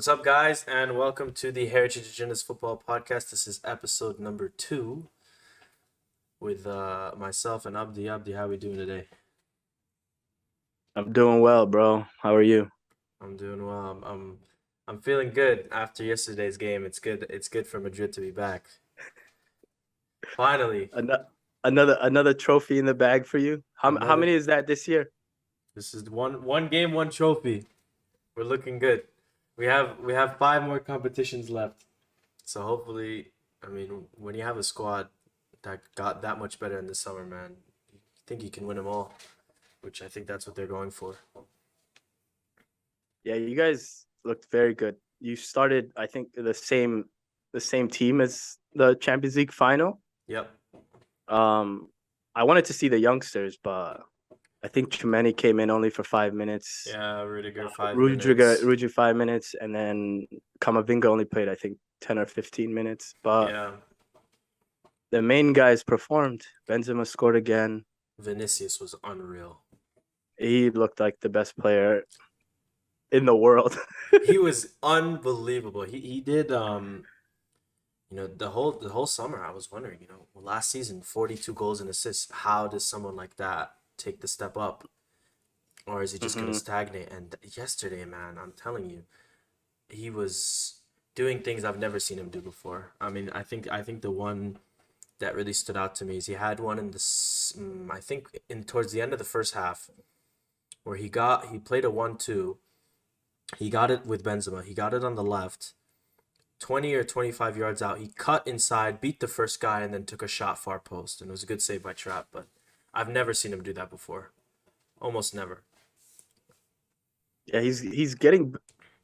What's up, guys, and welcome to the Heritage Agendas Football Podcast. This is episode number 2 with myself and Abdi. Abdi, how are we doing today? I'm doing well, bro. How are you? I'm doing well. I'm feeling good after yesterday's game. It's good. It's good for Madrid to be back. Finally, Ano- another trophy in the bag for you. How another. many is that this year? This is one game, one trophy. We're looking good. We have 5 more competitions left. So hopefully, I mean, when you have a squad that got that much better in the summer, man, you think you can win them all, which I think that's what they're going for. Yeah, you guys looked very good. You started, I think, the same team as the Champions League final. Yep. Um, I wanted to see the youngsters, but I think Chimeni came in only for 5 minutes. Yeah, Rudiger 5 minutes. Rudiger 5 minutes, and then Kamavinga only played, I think, 10 or 15 minutes. But Yeah, the main guys performed. Benzema scored again. Vinicius was unreal. He looked like the best player in the world. He was unbelievable. He did the whole summer I was wondering, last season 42 goals and assists. How does someone like that take the step up? Or is he just going to Mhm. stagnate? And yesterday, man, I'm telling you, he was doing things I've never seen him do before. I mean, I think the one that really stood out to me is he had one I think in towards the end of the first half where he played a 1-2. He got it with Benzema. He got it on the left, 20 or 25 yards out. He cut inside, beat the first guy, and then took a shot far post. And it was a good save by Trapp, but I've never seen him do that before. Almost never. Yeah, he's getting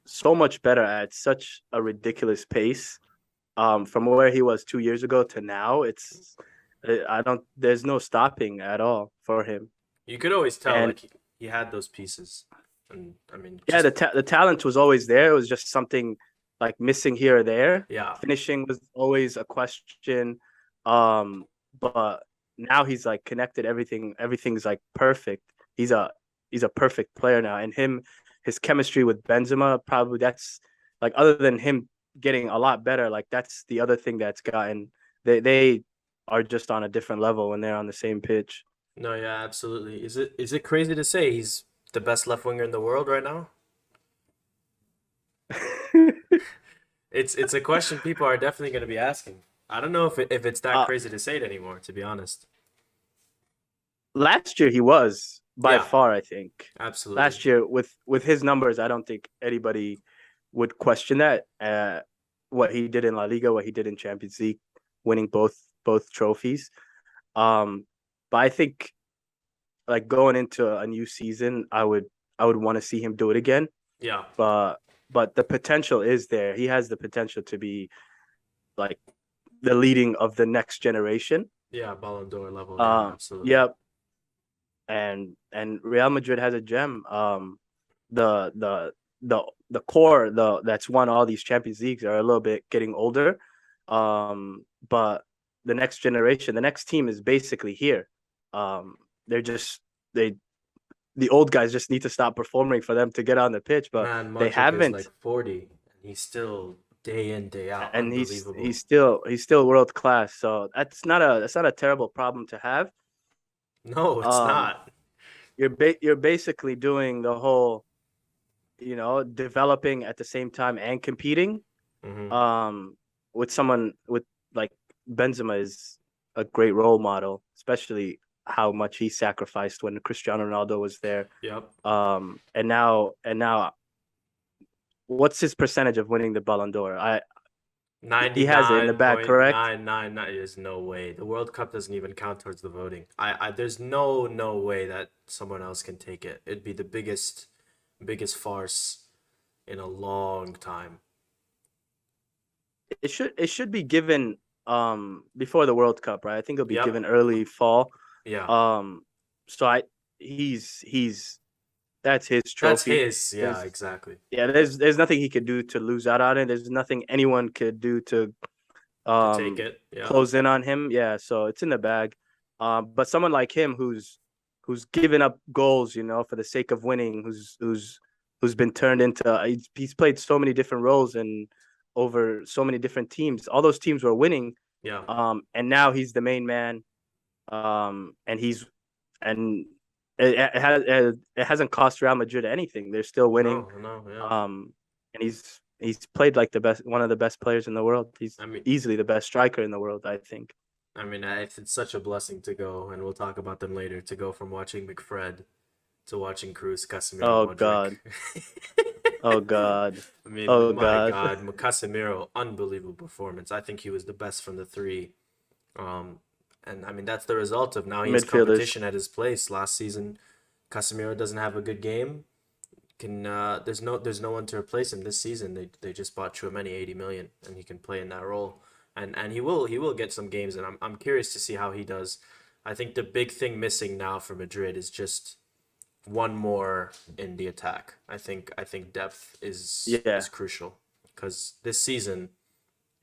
so much better at such a ridiculous pace. From where he was 2 years ago to now, I don't. There's no stopping at all for him. You could always tell And like he had those pieces. And I mean, yeah, just the talent was always there. It was just something like missing here or there. yeah. Finishing was always a question. Um, but now he's like connected. Everything's like perfect. He's a he's a perfect player now, and his chemistry with Benzema, probably that's like, other than him getting a lot better, like that's the other thing that's gotten, they are just on a different level when they're on the same pitch. No, yeah, absolutely. Is it crazy to say he's the best left winger in the world right now? It's a question people are definitely going to be asking. I don't know if it's that uh, crazy to say it anymore, to be honest. Last year he was by Yeah, far, I think. absolutely. Last year with his numbers, I don't think anybody would question that. What he did in La Liga, what he did in Champions League, winning both trophies. Um, but I think, like, going into a new season, I would want to see him do it again. Yeah, But the potential is there. He has the potential to be like the leading of the next generation. yeah, Ballon d'Or level. Yeah, Um, absolutely. yep. And Real Madrid has a gem. The the the core, that's won all these Champions Leagues, are a little bit getting older. But the next generation, the next team is basically here. Um, they're just they the old guys just need to stop performing for them to get on the pitch, but Man, they Modric is haven't. like 40 and he's still day in, day out. And he's Unbelievable. he's still he's still world class. So that's not a terrible problem to have. No, it's Um, not. you're basically doing the whole, developing at the same time and competing. Hmm. Um, with someone with, like, Benzema is a great role model, especially how much he sacrificed when Cristiano Ronaldo was there. Yep. And now, what's his percentage of winning the Ballon d'Or? He has it in the bag, correct? 99.999. There's no way. The World Cup doesn't even count towards the voting. There's no way that someone else can take it. It'd be the biggest farce in a long time. It should be given before the World Cup, right? I think it'll be Yep. given early fall. Yeah. Um, so he's that's his That's trophy. his. Yeah, There's exactly. Yeah, there's nothing he could do to lose out on it. There's nothing anyone could do to To take um it. Yeah. close in on him. Yeah, so it's in the bag. But someone like him, who's given up goals, for the sake of winning, who's who's been turned into. He's played so many different roles and over so many different teams. All those teams were winning, Yeah. and now he's the main man. And he's and it hasn't cost Real Madrid anything. They're still winning. No, no, yeah. And he's played like the best, one of the best players in the world. He's I mean, easily the best striker in the world, I think. it's such a blessing to go, and we'll talk about them later, to go from watching McFred to watching Cruz, Casemiro, Oh Modric. God. Oh God. I mean, Oh my God. God, Casemiro, unbelievable performance. I think he was the best from the three. Um, and I mean, that's the result of now he has Midfielders. competition at his place. Last season, Casemiro doesn't have a good game. There's no one to replace him this season. They just bought Chouameni 80 million, and he can play in that role. And he will get some games, and I'm curious to see how he does. I think the big thing missing now for Madrid is just one more in the attack. I think depth Yeah. is crucial, because this season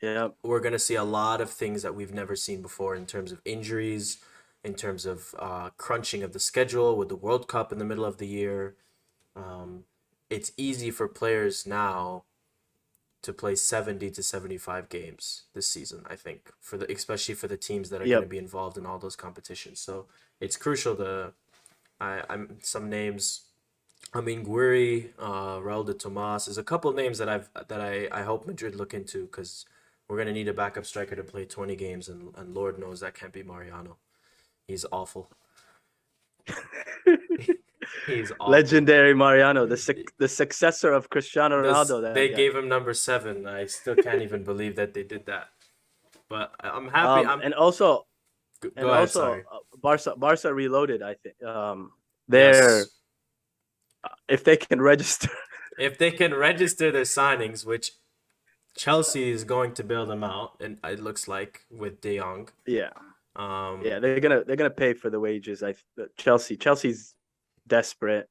Yeah. we're gonna see a lot of things that we've never seen before in terms of injuries, in terms of crunching of the schedule with the World Cup in the middle of the year. Um, it's easy for players now to play 70 to 75 games this season, I think, especially for the teams that are going to Yep. be involved in all those competitions. So it's crucial to I'm some names. I mean, Guiri, Raul de Tomas. There's a couple names that I hope Madrid look into, because we're gonna need a backup striker to play 20 games, and Lord knows that can't be Mariano. He's awful. He's awful. Legendary Mariano, the successor of Cristiano This Ronaldo. That they guy. gave him number 7. I still can't even believe that they did that. But I'm happy. I'm And also Go ahead. Sorry. Barca reloaded. I think they're Yes. if they can register. If they can register their signings, which Chelsea is going to bail them out, and it looks like, with De Jong. Yeah, Um, yeah, they're gonna pay for the wages. Chelsea's desperate.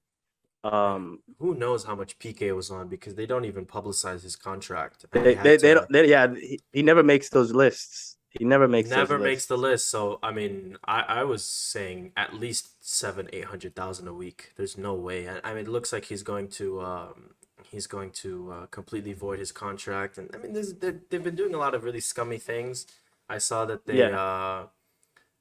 and Um, who knows how much PK was on, because they don't even publicize his contract, and they they had they, they to. don't. They, yeah, he never makes those lists. He never makes those Never makes the lists. list. So I mean, I was saying at least 700,000-800,000 a week. There's no way. I mean, it looks like he's going to completely void his contract. And I mean, they've been doing a lot of really scummy things. I saw that Yeah,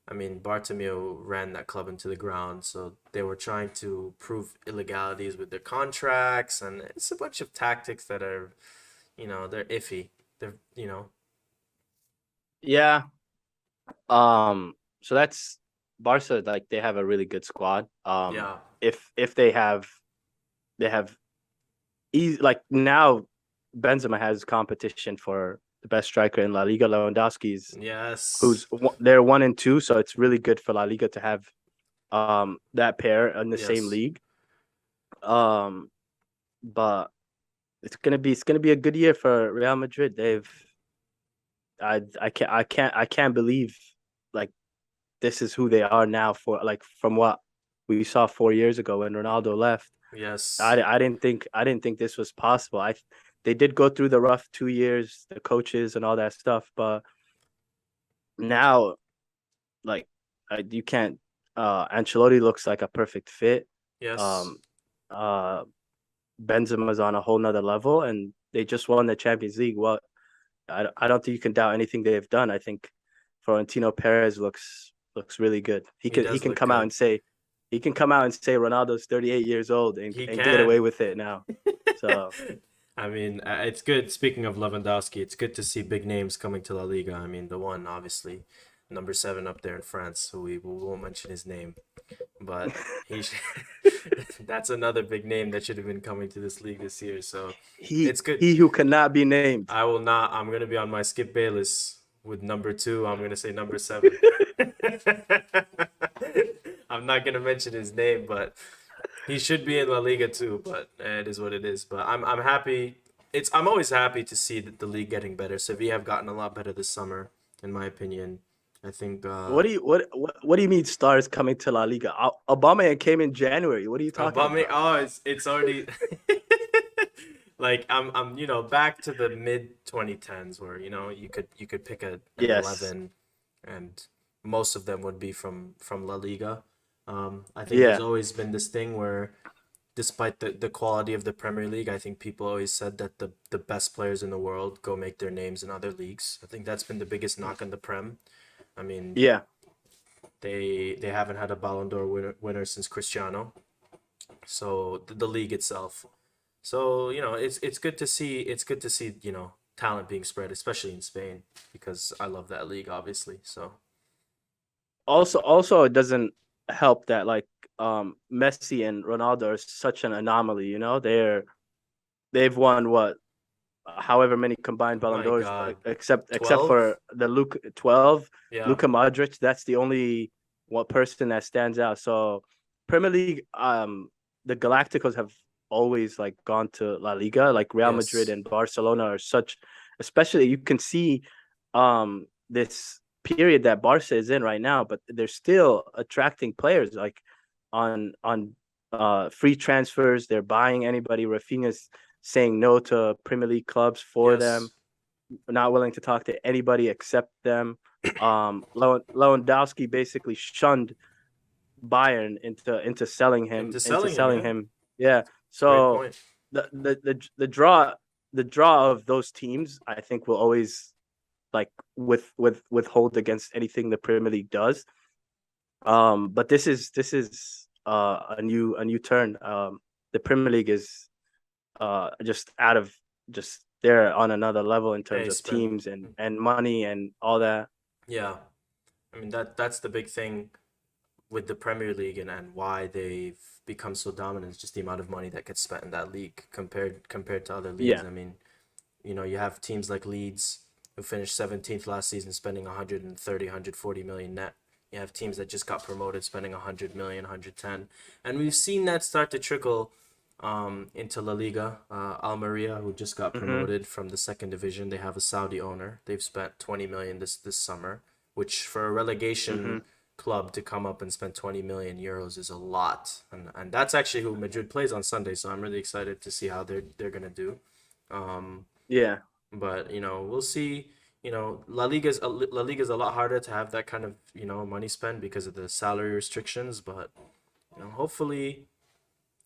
I mean, Bartomeu ran that club into the ground, so they were trying to prove illegalities with their contracts, and it's a bunch of tactics that are, they're iffy. They're. yeah. So that's Barca. Like they have a really good squad. Yeah. If they have easy, like now Benzema has competition for the best striker in La Liga. Lewandowski's Yes. they're 1 and 2, so it's really good for La Liga to have that pair in the same Yes. league. Um, but it's gonna be a good year for Real Madrid. I can't believe like this is who they are now, for like from what we saw 4 years ago when Ronaldo left. Yes. I didn't think this was possible. They did go through the rough 2 years, the coaches and all that stuff, but now like you can't. Ancelotti looks like a perfect fit. Yes. Um, uh, Benzema's on a whole nother level, and they just won the Champions League. Well, I don't think you can doubt anything they've done. I think Florentino Perez looks really good. He He can he does can look come out good. and say Ronaldo's 38 years old He and get away can. with it now. So I mean, it's good. Speaking of Lewandowski, it's good to see big names coming to La Liga. I mean, the one, obviously, number 7 up there in France, who we won't mention his name, but that's another big name that should have been coming to this league this year. So he it's good. he who cannot be named. I will not. I'm gonna be on my Skip Bayless with number 2. I'm gonna say number 7. I'm not gonna mention his name, but he should be in La Liga too. But it is what it is. But I'm happy. I'm always happy to see the league getting better. Sevilla have gotten a lot better this summer, in my opinion. I think What do you mean stars coming to La Liga? Obama came in January. What are you talking Aubameyang. about? Oh, it's already like I'm back to the mid 2010s, where you could pick an Yes. 11, and most of them would be from La Liga. I think there's Yeah. always been this thing where despite the quality of the Premier League, I think people always said that the best players in the world go make their names in other leagues. I think that's been the biggest knock on the Prem. I mean, Yeah. they haven't had a Ballon d'Or winner since Cristiano. So the league itself. So, it's good to see talent being spread, especially in Spain, because I love that league, obviously. So Also, it doesn't help that like Messi and Ronaldo are such an anomaly. They've won what, however many combined Ballon my d'Ors, God, except 12? for the Luke 12, Yeah. Luka Modric. That's the only one person that stands out. So Premier League, the Galacticos have always like gone to La Liga. Like Real Madrid Yes. and Barcelona are such, especially you can see this period that Barca is in right now, but they're still attracting players like on free transfers. They're buying anybody. Rafinha's saying no to Premier League clubs for them, Yes. not willing to talk to anybody except them. Lewandowski basically shunned Bayern Into into selling him, selling yeah. him. Yeah. Great So point. the draw of those teams, I think, will always like withhold against anything the Premier League does. But this is a new turn. The Premier League is just out of just they're on another level in terms Hey, of spend. teams and money and all that. Yeah. I mean that's the big thing with the Premier League and why they've become so dominant is just the amount of money that gets spent in that league compared to other leagues. Yeah. I mean, you have teams like Leeds who finished 17th last season spending 130, 140 million net. You have teams that just got promoted spending 100 million, 110. And we've seen that start to trickle into La Liga. Almeria, who just got Mm-hmm. promoted from the second division, they have a Saudi owner. They've spent 20 million this summer, which for a Mm-hmm. relegation club to come up and spend 20 million euros is a lot. And that's actually who Madrid plays on Sunday, so I'm really excited to see how they're going to do. Um, Yeah. but we'll see. La Liga's a lot harder to have that kind of money spend because of the salary restrictions. But hopefully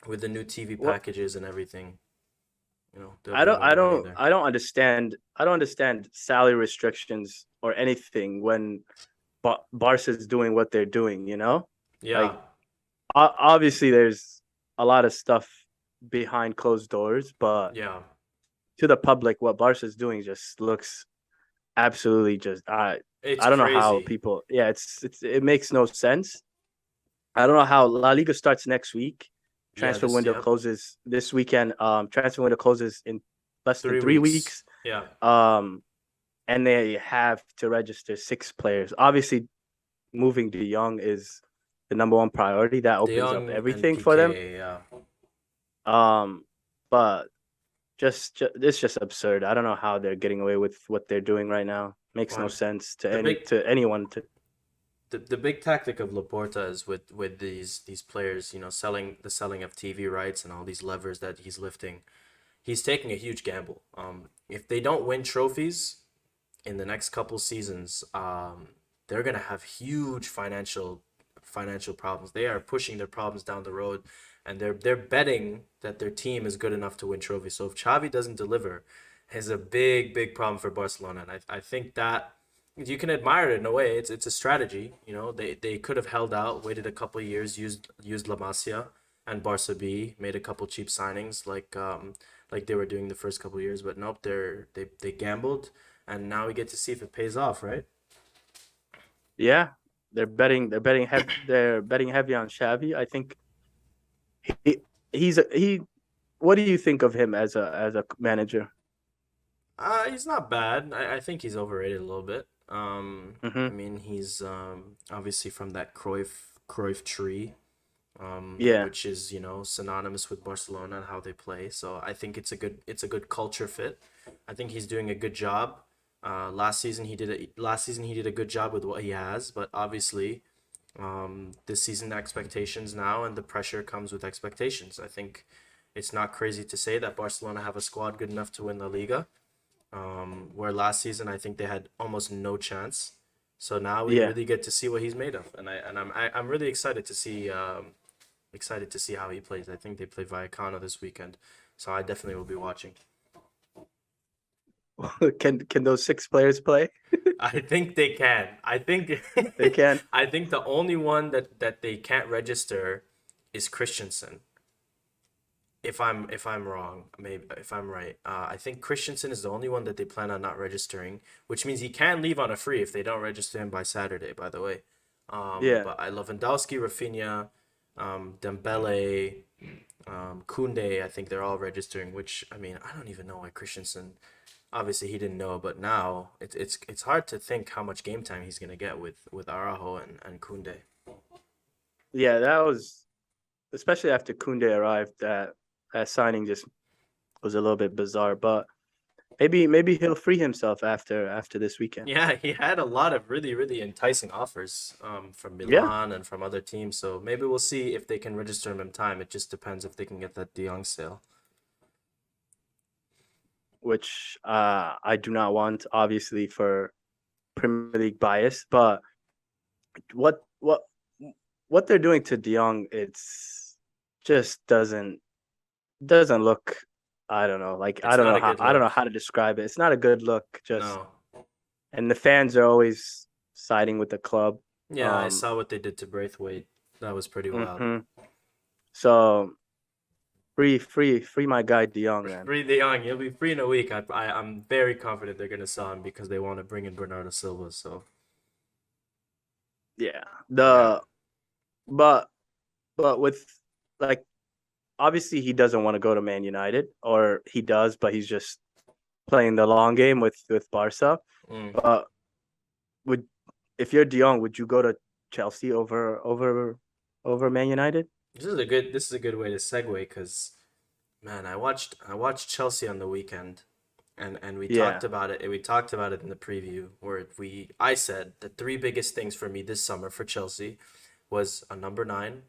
with the new TV What packages and everything, there'll be more money there. I don't understand salary restrictions or anything when Barca is doing what they're doing. Yeah, Like obviously there's a lot of stuff behind closed doors, but yeah, to the public, what Barca is doing just looks absolutely just it's I don't know how crazy. people. Yeah, it makes no sense. I don't know how La Liga starts next week. Yeah, Transfer this window yeah, closes this weekend. Transfer window closes in less than 3 weeks. 3 weeks. Yeah, Um, and they have to register 6 players. Obviously, moving De Jong is the number one priority. That De opens up Jong and everything for them. PK. Yeah, Um, but it's just absurd. I don't know how they're getting away with what they're doing right now. Makes no one sense the big to anyone. To the big tactic of Laporta is with these players, selling of TV rights and all these levers that he's lifting. He's taking a huge gamble. If they don't win trophies in the next couple seasons, they're gonna have huge financial problems. They are pushing their problems down the road, and they're betting that their team is good enough to win trophies. So if Xavi doesn't deliver, it's a big problem for Barcelona, and I think that you can admire it in a way. It's a strategy. They could have held out, waited a couple of years, used La Masia and Barca B, made a couple cheap signings like they were doing the first couple of years, but nope, they gambled, and now we get to see if it pays off, right? yeah, they're betting heavy on Xavi. I think he he. What do you think of him as a manager? He's not bad. I think he's overrated a little bit. I Mm-hmm. mean, he's obviously from that Cruyff tree, Yeah, which is synonymous with Barcelona and how they play. So I think it's a good culture fit. I think he's doing a good job. Last season he did a good job with what he has, but obviously, this season expectations now and the pressure comes with expectations. I think it's not crazy to say that Barcelona have a squad good enough to win La Liga. Where last season I think they had almost no chance. So now we yeah, really get to see what he's made of, and I'm really excited to see excited to see how he plays. I think they play Vallecano this weekend, so I definitely will be watching. Can those 6 players play? I think they can. I think They can. I think the only one that they can't register is Christensen. If I'm wrong, maybe if I'm right, I think Christensen is the only one that they plan on not registering, which means he can leave on a free if they don't register him by Saturday. By the way, Yeah. but I Lewandowski, Rafinha, Dembele, Koundé, I think they're all registering. Which I mean, I don't even know why Christensen. Obviously, he didn't know, but now it's hard to think how much game time he's gonna get with Araujo and Koundé. Yeah, that was especially after Koundé arrived. That signing just was a little bit bizarre, but maybe he'll free himself after this weekend. Yeah, he had a lot of really enticing offers from Yeah, Milan and from other teams. So maybe we'll see if they can register him in time. It just depends if they can get that De Jong sale. which I do not want, obviously, for Premier League bias, but what what what they're doing to De Jong, it's just doesn't look. I don't know. Like It's not a good I don't know look. how to describe it. It's not a good look. Just No. and the fans are always siding with the club. Yeah, I Um. saw what they did to Braithwaite. That was pretty wild. Mhm. So free my guy De Jong, man. Free De Jong, he'll be free in a week. I'm very confident they're gonna sell him because they want to bring in Bernardo Silva. So Yeah. yeah, But with like obviously he doesn't want to go to Man United, or he does, but he's just playing the long game with Barca. mm. But would if you're De Jong, would you go to Chelsea over Man United? This is a good way to segue because man, I watched Chelsea on the weekend, and we talked Yeah. about it. We talked about it in the preview where I said the three biggest things for me this summer for Chelsea was a number nine,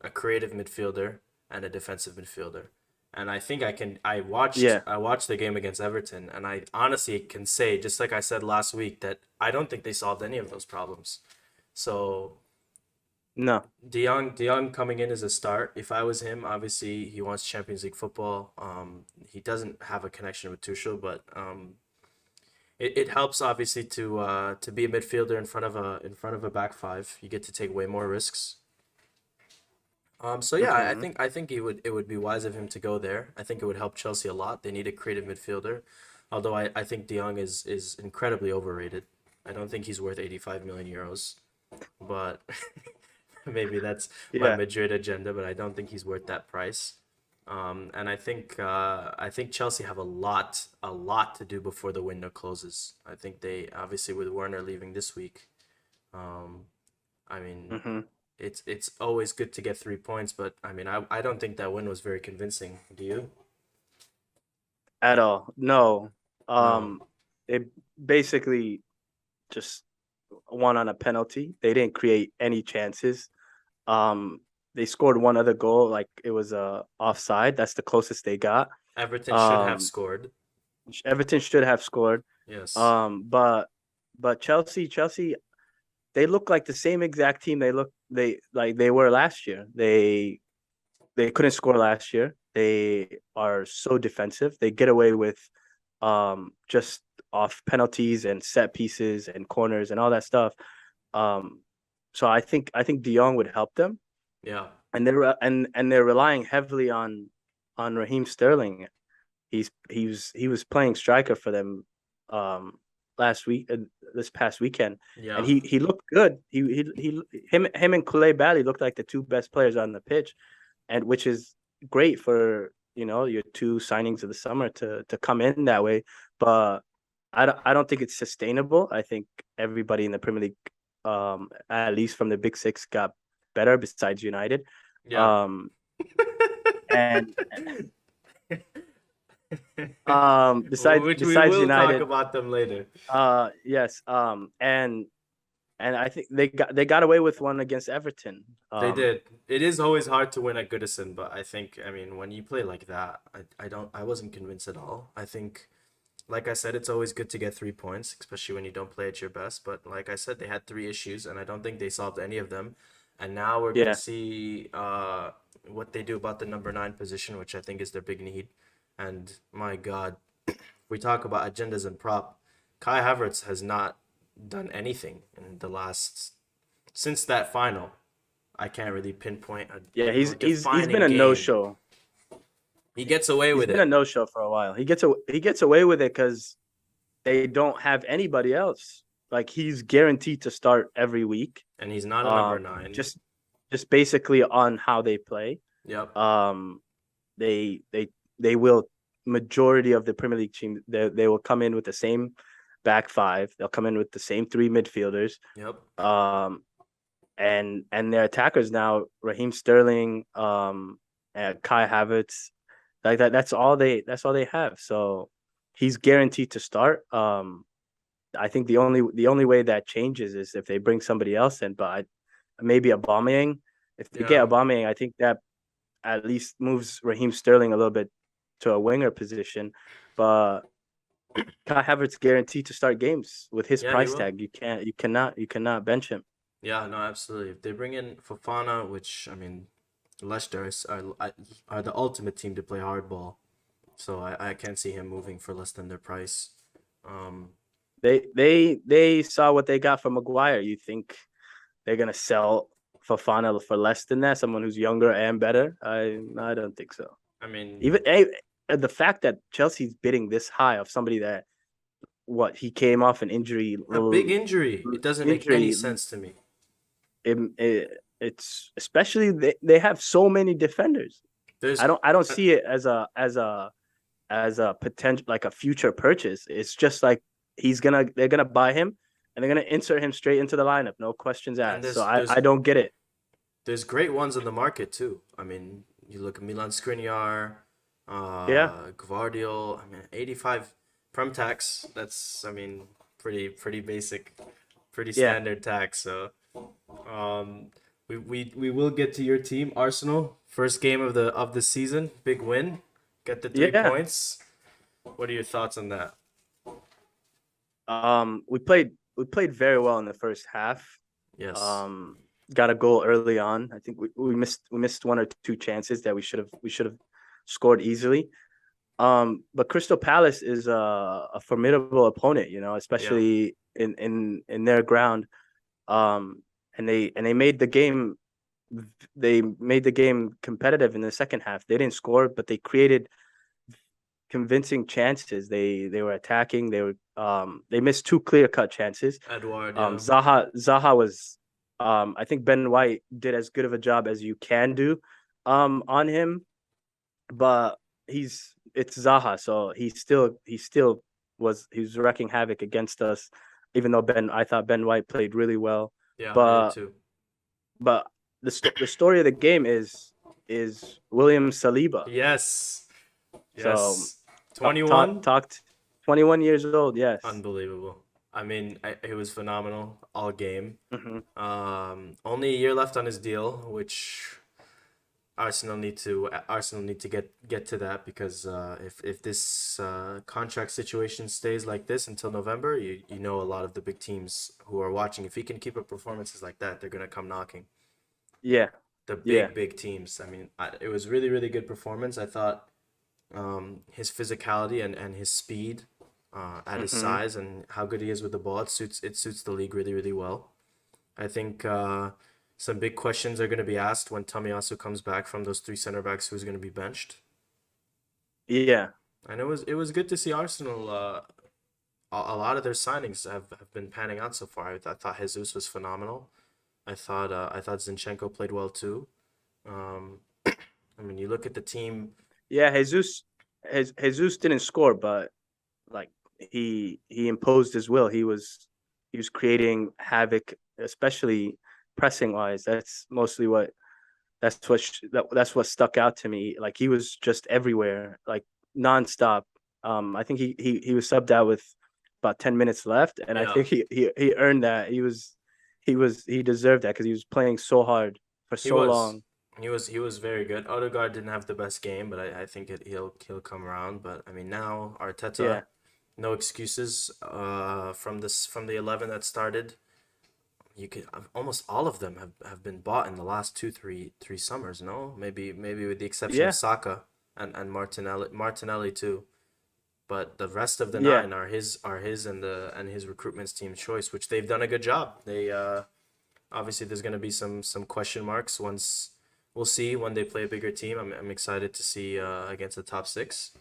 a creative midfielder, and a defensive midfielder. And I think I can. I watched Yeah. I watched the game against Everton, and I honestly can say, just like I said last week, that I don't think they solved any of those problems. So No. De Jong coming in as a start. If I was him, obviously he wants Champions League football. He doesn't have a connection with Tuchel, but it helps obviously to be a midfielder in front of a back five. You get to take way more risks. So yeah, I Hmm. think I think it would be wise of him to go there. I think it would help Chelsea a lot. They need a creative midfielder. Although I think De Jong is incredibly overrated. I don't think he's worth 85 million euros. But maybe that's my Yeah. Madrid agenda, but I don't think he's worth that price. And I think Chelsea have a lot to do before the window closes. I think they obviously with Werner leaving this week. Um, I mean, Hmm. it's always good to get 3 points, but I mean, I don't think that win was very convincing. Do you? At all. No. No. It basically just won on a penalty. They didn't create any chances. Um, they scored one other goal, like it was a offside. That's the closest they got. Everton should have Um, scored. Everton should have scored. Yes. But Chelsea, they look like the same exact team they were last year. They couldn't score last year. They are so defensive. They get away with just off penalties and set pieces and corners and all that stuff. Um, so I think De Jong would help them, Yeah. and they're relying heavily on Raheem Sterling. He was playing striker for them um last week, this past weekend, and Yeah. he looked good. Him and Koulibaly looked like the two best players on the pitch, and which is great for your two signings of the summer to come in that way. But I don't think it's sustainable. I think everybody in the Premier League, at least from the big six, got better besides United. Yeah. Um, and Which we besides will talk United, about them later. yes, and I think they got away with one against Everton. They did. It is always hard to win at Goodison, but I mean, when you play like that, I wasn't convinced at all. I think, like I said, it's always good to get 3 points, especially when you don't play at your best. But like I said, they had three issues, and I don't think they solved any of them. and now we're gonna Yeah. see what they do about the number 9 position, which I think is their big need. And my God, we talk about agendas and prop. Kai Havertz has not done anything in the last since that final. I can't really pinpoint Yeah, a he's been defining a no game. show. He gets away He's with been a it, no show for a while. He gets away with it because they don't have anybody else. Like he's guaranteed to start every week. and he's not a number Um, 9. just basically on how they play. Yep, Um, they they they will majority of the Premier League team they will come in with the same back five. They'll come in with the same three midfielders. yep. Um, and their attackers now, Raheem Sterling, and Kai Havertz, like that. That's all they have. So he's guaranteed to start. I think the only way that changes is if they bring somebody else in. But maybe Aubameyang. If they get Yeah, Aubameyang, I think that at least moves Raheem Sterling a little bit to a winger position. But Kai Havertz guaranteed to start games with his yeah, he price will. tag. You cannot bench him. Yeah, no, absolutely. If they bring in Fofana, which I mean, Leicester are the ultimate team to play hardball, so I can't see him moving for less than their price. Um, They saw what they got from Maguire. You think they're gonna sell Fofana for less than that? Someone who's younger and better? I don't think so. I mean, Even the fact that Chelsea's bidding this high of somebody that what he came off an a big injury. It doesn't make any injury. sense to me. It's especially they have so many defenders. There's, I don't uh, see it as a potential like a future purchase. It's just like they're gonna buy him and they're gonna insert him straight into the lineup, no questions and asked. So I there's don't get it. there's great ones in the market too. I mean, you look at Milan Skriniar, Yeah, Gvardiol. I mean, 85 prem tax. That's I mean, pretty basic, pretty yeah, standard tax. So, um, we will get to your team, Arsenal. First game of the season, big win. Get the three yeah. points. What are your thoughts on that? We played very well in the first half. Yes. Um, got a goal early on. I think we missed one or two chances that we should have scored easily. But Crystal Palace is a formidable opponent, you know, Yeah. especially in their ground. And they made the game competitive in the second half. They didn't score, but they created convincing chances. They were attacking. They missed two clear cut chances. Edward, yeah. Zaha was I think Ben White did as good of a job as you can do on him, but it's Zaha, so he was wrecking havoc against us. Even though I thought Ben White played really well, Yeah, I did but too. but the story of the game is William Saliba. Yes. So Yes. 21? talked 21 years old. Yes. Unbelievable. I mean, it was phenomenal all game. Hmm. Only a year left on his deal, which Arsenal need to get to that because if this contract situation stays like this until November, you know a lot of the big teams who are watching, if he can keep up performances like that, they're gonna come knocking. Yeah. The Yeah. big teams. I mean, it was really good performance. I thought his physicality and his speed at his Hmm. size and how good he is with the ball, it suits the league really well. I think some big questions are going to be asked when Tomiyasu comes back from those three center backs who's going to be benched. Yeah. And it was good to see Arsenal. A lot of their signings have been panning out so far. I thought Jesus was phenomenal. I thought Zinchenko played well too. Um, I mean, you look at the team. Yeah. Jesus didn't score, but like he imposed his will. He was creating havoc, especially pressing wise. That's what stuck out to me. Like he was just everywhere, like nonstop. I think he was subbed out with about 10 minutes left, and I Yeah, think he earned that. He deserved that because he was playing so hard for he so was. long. He was very good. Odegaard didn't have the best game, but I think he'll come around. But I mean now Arteta, Yeah, no excuses. From the 11 that started, you could almost all of them have been bought in the last three summers. No, maybe with the exception of Yeah, Saka and Martinelli too. But the rest of the yeah, nine are his and his recruitment's team choice, which they've done a good job. They obviously there's gonna be some question marks once we'll see when they play a bigger team. I'm excited to see against the top six,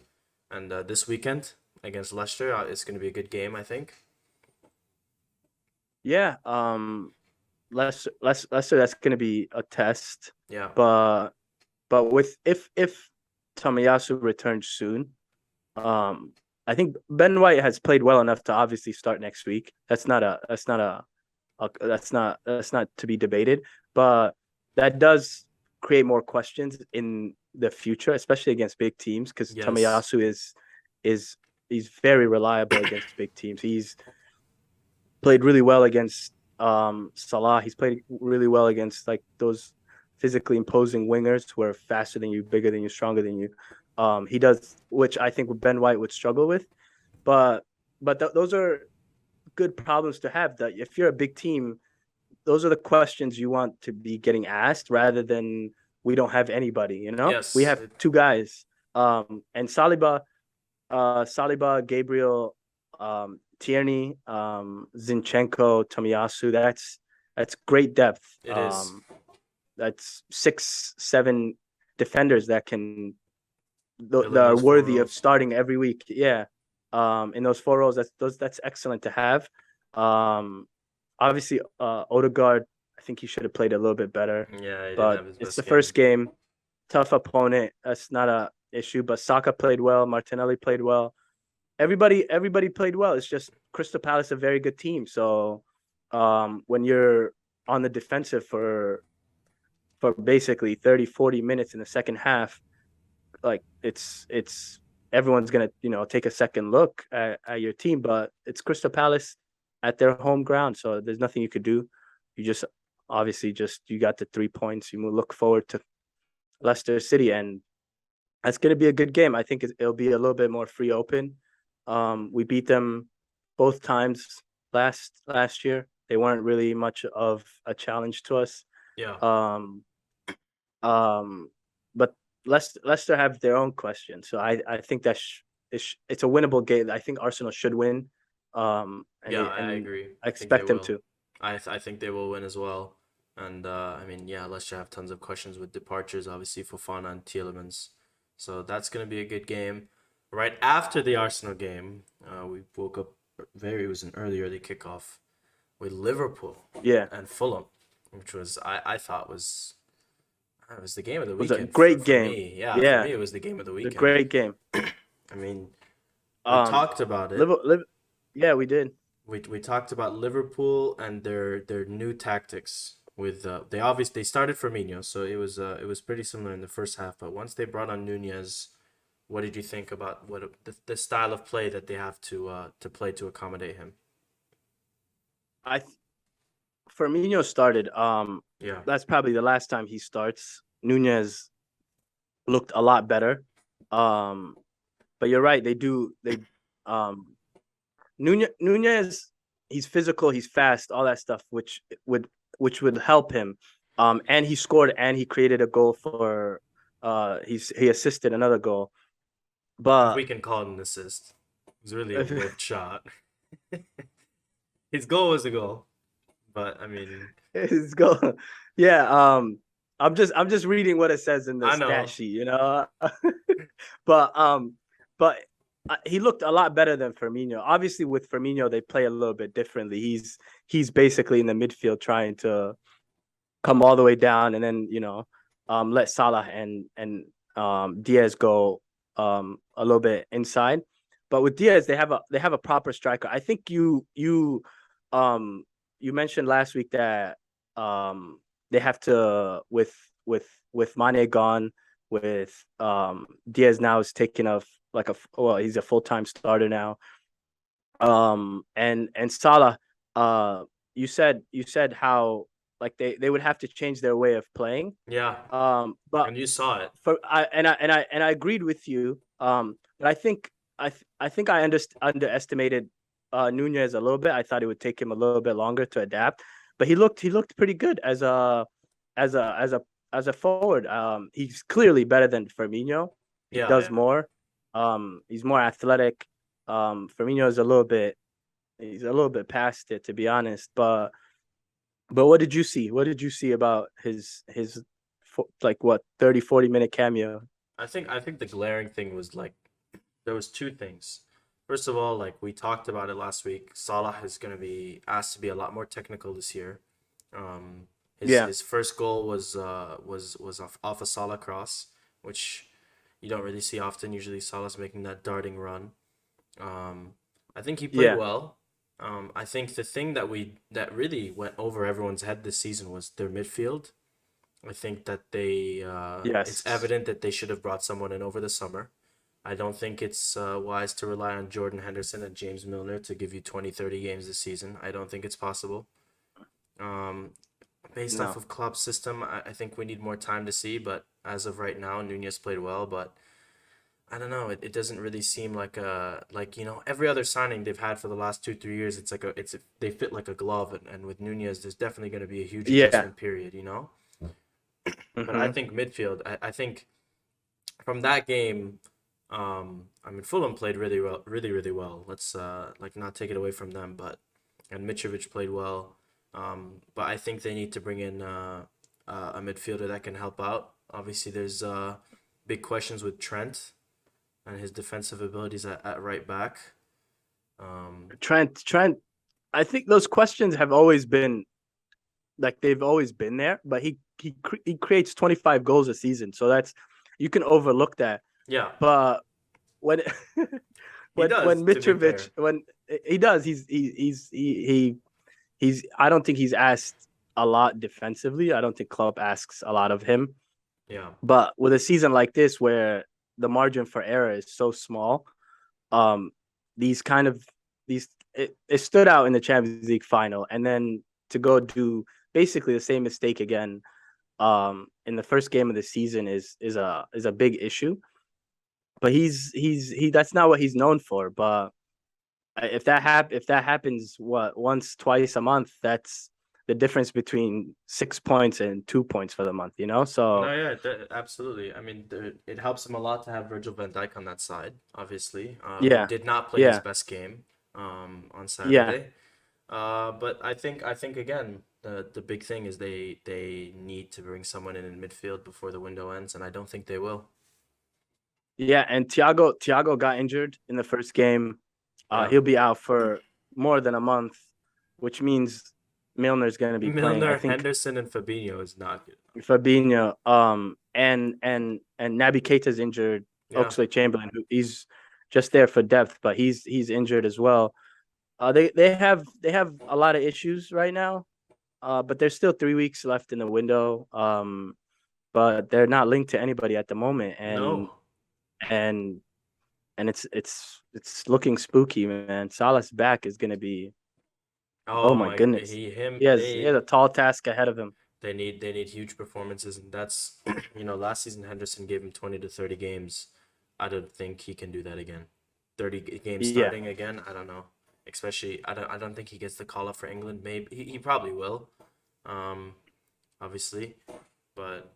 and this weekend against Leicester, it's gonna be a good game, I think. yeah. Leicester, that's going to be a test. Yeah. But with if Tomiyasu returns soon, um, I think Ben White has played well enough to obviously start next week. That's not to be debated. But that does create more questions in the future, especially against big teams, because Yes. Tomiyasu is he's very reliable against big teams. He's played really well against Salah. He's played really well against like those physically imposing wingers who are faster than you, bigger than you, stronger than you. He does, which I think Ben White would struggle with. But those are good problems to have. That if you're a big team, those are the questions you want to be getting asked rather than we don't have anybody. You know, we Yes. have two guys, and Saliba, Gabriel, Tierney, Zinchenko, Tomiyasu. That's great depth. It is. That's 6, 7 defenders that can Fill that in are those four worthy of rows. starting every week. Yeah. In those 4 rows, that's excellent to have. Um, Obviously, Odegaard, I think he should have played a little bit better, Yeah, he didn't but have his it's the best game. first game, tough opponent. That's not a issue. But Saka played well. Martinelli played well. Everybody played well. It's just Crystal Palace a very good team. So when you're on the defensive for basically 30, 40 minutes in the second half, like it's everyone's gonna, take a second look at your team, but it's Crystal Palace at their home ground, so there's nothing you could do. You just obviously just you got the 3 points. You look forward to Leicester City, and that's going to be a good game. I think it'll be a little bit more free open. We beat them both times last year. They weren't really much of a challenge to us. Yeah. Um, but Leicester have their own questions, so I think it's a winnable game. I think Arsenal should win. Yeah, I And agree. I I think they expect them will. to. I think they will win as well. And I mean, yeah, Leicester have tons of questions with departures, obviously Fofana and Tielemans. So that's gonna be a good game. Right after the Arsenal game, we woke up it was an early kickoff with Liverpool Yeah, and Fulham, which was I thought it was the game of the it was a weekend great for game. me. Yeah, for Yeah, me it was the game of the a weekend. great game. I mean, we Um, talked about it. live, yeah, we did. We talked about Liverpool and their new tactics with they started Firmino, so it was pretty similar in the first half, but once they brought on Nunez, what did you think about the style of play that they have to play to accommodate him? I Firmino started. Yeah. That's probably the last time he starts. Nunez looked a lot better. Um, but you're right. Um, Nunez, he's physical, he's fast, all that stuff, which would help him. And he scored and he created a goal for. He assisted another goal, If but we can call it an assist. It was really a whipped shot. His goal was a goal, but I mean, his goal, yeah. I'm just reading what it says in the I stat know. sheet. But he looked a lot better than Firmino. Obviously, with Firmino, they play a little bit differently. He's basically in the midfield trying to come all the way down, and then let Salah and Diaz go a little bit inside. But with Diaz, they have a proper striker. I think um you mentioned last week that they have to with Mane gone, with Diaz now is taking off like he's a full-time starter now. And Salah, you said how like they would have to change their way of playing. Yeah, But and you saw it. I agreed with you. But I think I underestimated Nunez a little bit. I thought it would take him a little bit longer to adapt. but he looked pretty good as a as a as a forward. He's clearly better than Firmino. He Yeah, does yeah. more. He's more athletic. Firmino is he's a little bit past it, to be honest. But what did you see? What did you see about his like what 30-40 minute cameo? I think the glaring thing was like there was two things. First of all, like we talked about it last week, Salah is going to be asked to be a lot more technical this year. Um, his Yeah, his first goal was off a Salah cross, which you don't really see often. Usually Salah's making that darting run. Um, I think he played yeah, well. I think the thing that really went over everyone's head this season was their midfield. I think that it's yes, evident that they should have brought someone in over the summer. I don't think it's wise to rely on Jordan Henderson and James Milner to give you 20, 30 games this season. I don't think it's possible. Um, Based off no, of Klopp's system, I think we need more time to see. But as of right now, Nunez played well. But I don't know. It doesn't really seem like every other signing they've had for the last 2, 3 years. They fit like a glove. And with Nunez, there's definitely going to be a huge yeah, adjustment period. But I hmm think midfield. I think from that game, I mean Fulham played really well, really really well. Let's like not take it away from them, but and Mitrovic played well. But I think they need to bring in a midfielder that can help out. Obviously, there's big questions with Trent and his defensive abilities at right back. Um, Trent. I think those questions have always been like they've always been there, but he creates 25 goals a season, so that's you can overlook that. yeah, But when he does. when To be Mitrovic fair, when he does, he's I don't think he's asked a lot defensively. I don't think Klopp asks a lot of him. yeah. But with a season like this where the margin for error is so small, um, these kind of these it stood out in the Champions League final, and then to go do basically the same mistake again in the first game of the season is a big issue. But he that's not what he's known for. But if that happens what once twice a month, that's the difference between 6 points and 2 points for the month. No, So yeah, absolutely. I mean, it helps him a lot to have Virgil van Dijk on that side, obviously, who yeah, did not play his yeah, best game on yeah. Saturday. But I think again, the big thing is they need to bring someone in midfield before the window ends, and I don't think they will. Yeah, and Thiago got injured in the first game. Yeah, He'll be out for more than a month, which means Milner's going to be playing. I Milner, think Henderson, and Fabinho is not good. Fabinho, and Naby Keita's injured. Yeah, Oxlade-Chamberlain, who he's just there for depth, but he's injured as well. They have a lot of issues right now. But there's still 3 weeks left in the window. But they're not linked to anybody at the moment, and no. and and it's looking spooky, man. Salah's back is gonna be oh Oh my my, goodness. He has a tall task ahead of him. they need huge performances, and that's last season Henderson gave him 20 to 30 games. I don't think he can do that again. 30 games Yeah. starting again, I don't know. Especially I don't think he gets the call up for England. Maybe he probably will. Um Obviously, but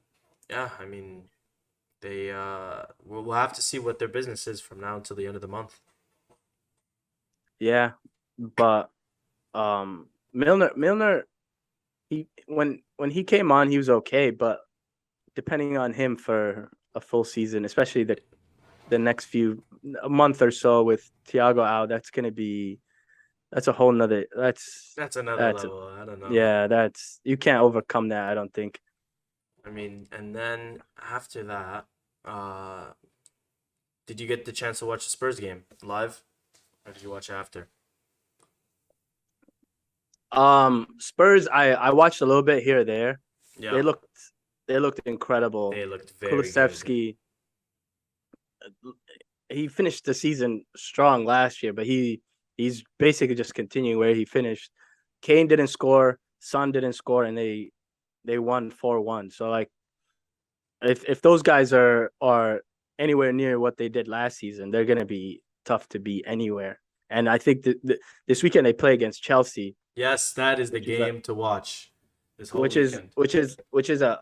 yeah, I mean we'll have to see what their business is from now until the end of the month. Yeah. But Milner he when he came on he was okay, but depending on him for a full season, especially the next few a month or so with Thiago out, that's a whole nother That's another that's level. I don't know. yeah, that's you can't overcome that, I don't think. I mean, and then after that, uh did you get the chance to watch the Spurs game live? Or did you watch it after? Spurs, I watched a little bit here or there. They Yeah, looked they looked incredible. they looked very good. Kulusevski, he finished the season strong last year, but he's basically just continuing where he finished. Kane didn't score, Son didn't score, and they won 4-1. So like if those guys are anywhere near what they did last season, they're gonna be tough to beat anywhere. And I think that this weekend they play against Chelsea. Yes, that is the which is a game to watch this whole weekend. which is a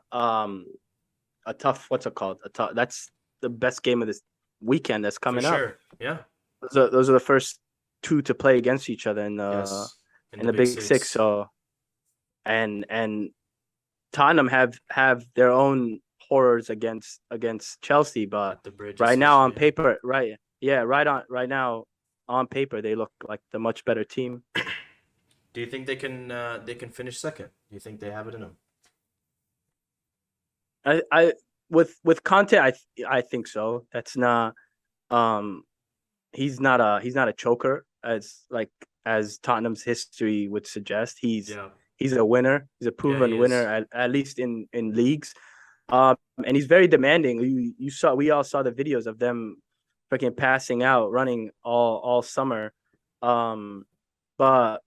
tough, what's it called? A tough, that's the best game of this weekend that's For coming up. sure. Yeah. Those are the first two to play against each other Yes. In in the the Big Big Six. Six. So and Tottenham have their own horrors against Chelsea, but At the bridge, right now on especially. paper, right, yeah, right now on paper they look like the much better team. Do you think they can finish second? Do you think they have it in them? I with Conte, I think so. That's not um he's not a choker as Tottenham's history would suggest. Yeah. He's a winner. He's a Yeah, he proven winner is. at least in leagues. And he's very demanding. We all saw the videos of them freaking passing out, running all summer. Um, but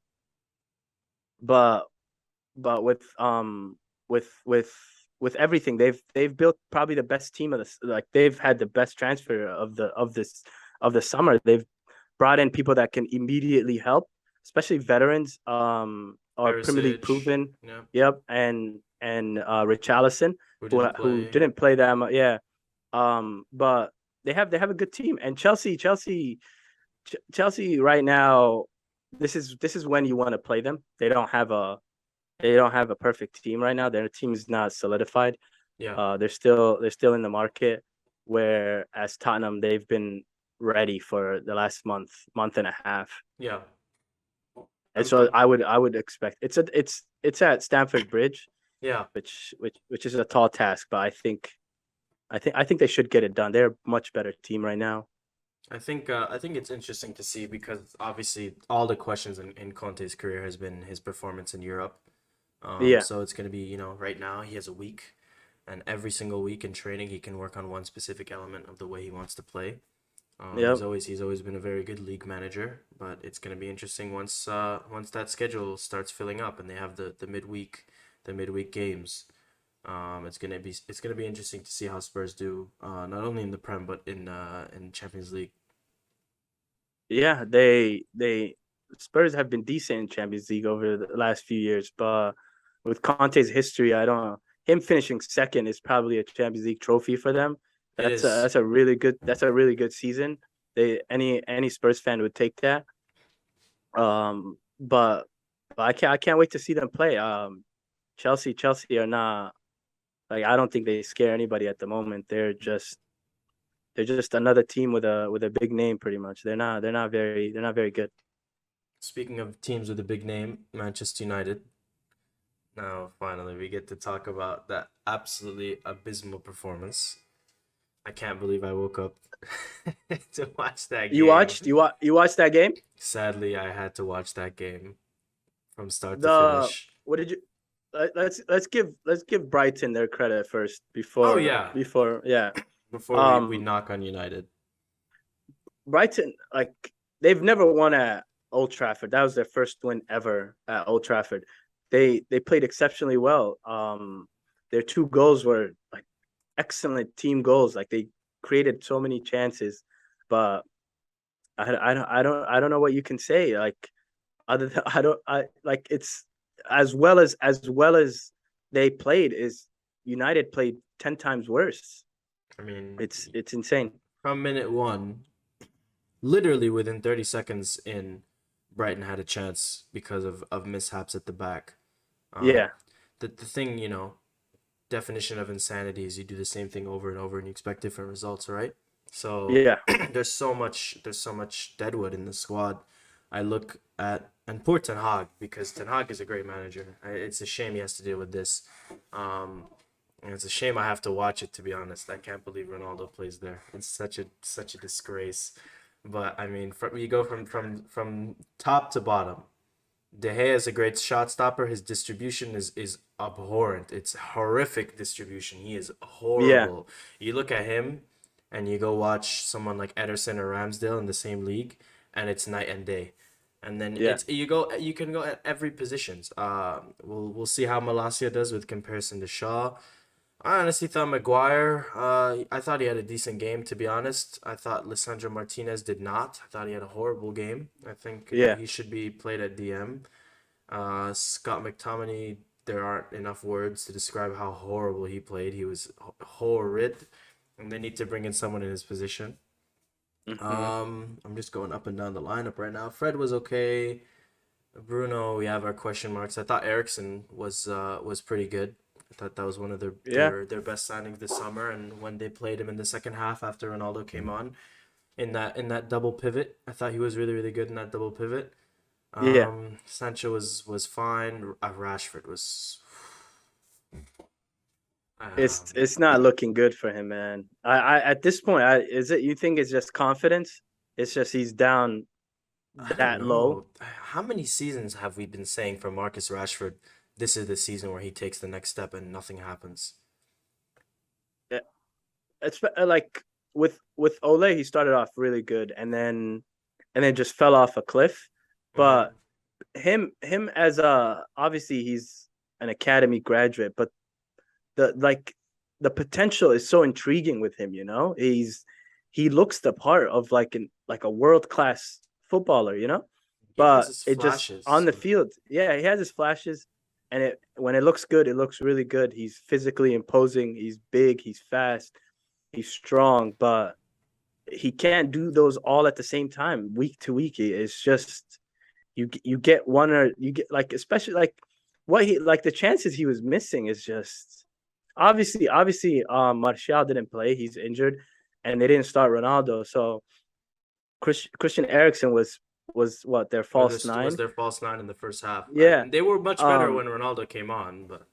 but but with with everything they've built probably the best team of this. Like they've had the best transfer of the summer. They've brought in people that can immediately help, especially veterans, or Premier League Perisic. proven. Yeah. Yep, and Richarlison, Who didn't who play? didn't play that much. Yeah, but they have a good team, and Chelsea right now. This is when you want to play them. They don't have a perfect team right now. Their team's not solidified. Yeah. They're still in the market. Whereas Tottenham, they've been ready for the last month and a half. Yeah. And so I would expect it's at Stamford Bridge, Yeah. which is a tall task, but I think they should get it done. They're a much better team right now. I think it's interesting to see because obviously all the questions in Conte's career has been his performance in Europe. Yeah. So it's gonna be, right now he has a week, and every single week in training he can work on one specific element of the way he wants to play. Yep. He's always been a very good league manager, but it's gonna be interesting once that schedule starts filling up and they have the midweek games. It's gonna be interesting to see how Spurs do, not only in the Prem but in Champions League. Yeah, they Spurs have been decent in Champions League over the last few years, but with Conte's history, I don't know. Him finishing second is probably a Champions League trophy for them. It is. That's a really good season. They any Spurs fan would take that. But I can't wait to see them play. Chelsea are not like I don't think they scare anybody at the moment. They're just another team with a big name pretty much. They're not very good. Speaking of teams with a big name, Manchester United. Now, finally, we get to talk about that absolutely abysmal performance. I can't believe I woke up to watch that game. You watched that game? Sadly, I had to watch that game from start to The finish. what did you let's give Brighton their credit first Oh yeah, before yeah. before we Um knock on United. Brighton, like they've never won at Old Trafford. That was their first win ever at Old Trafford. They played exceptionally well. Their two goals were like excellent team goals. Like they created so many chances, but I don't know what you can say. Like other than I like it's as well as they played is United played 10 times worse. I mean, It's insane. from minute one, literally within 30 seconds in, Brighton had a chance because of mishaps at the back. Um, Yeah. the thing, definition of insanity is you do the same thing over and over and you expect different results, right? So Yeah. there's so much deadwood in the squad. I look at and poor Ten Hag because Ten Hag is a great manager. It's a shame he has to deal with this. And it's a shame I have to watch it, to be honest. I can't believe Ronaldo plays there. It's such a disgrace. But I mean, you go from top to bottom. De Gea is a great shot stopper. His distribution is abhorrent. It's horrific distribution. He is Yeah. horrible. You look at him and you go watch someone like Ederson or Ramsdale in the same league, and it's night and day. And then Yeah. you can go at every positions. We'll see how Malacia does with comparison to Shaw. I honestly thought Maguire, I thought he had a decent game, to be honest. I thought Lissandro Martinez did not. I thought he had a horrible game. I think Yeah. he should be played at DM. Scott McTominay, there aren't enough words to describe how horrible he played. He was horrid, and they need to bring in someone in his position. Hmm. I'm just going up and down the lineup right now. Fred was okay. Bruno, we have our question marks. I thought Ericsson was pretty good. I thought that was one of their Yeah, their their best signings this summer. And when they played him in the second half after Ronaldo came on in that double pivot, I thought he was really good in that double pivot. yeah. Sancho was fine. Rashford was. Um, It's not looking good for him, man. I at this point, is it you think it's just confidence? It's just he's down I don't that low. know. How many seasons have we been saying for Marcus Rashford, this is the season where he takes the next step and nothing happens? Yeah, it's like with Ole, he started off really good and then just fell off a cliff. Mm-hmm. But him as a obviously he's an academy graduate, but the like the potential is so intriguing with him. He looks the part of like a world class footballer. He has But his it just on flashes. the field, yeah, he has his flashes, and it when it looks good, it looks really good. He's physically imposing. He's big. He's fast. He's strong, but he can't do those all at the same time week to week. It's just you get one or you get like especially like what he like the chances he was missing is just obviously Martial didn't play, he's injured, and they didn't start Ronaldo, so Christian Eriksen was what their Or false this was nine. their false nine in the first half. Yeah. And they were much better um when Ronaldo came on, but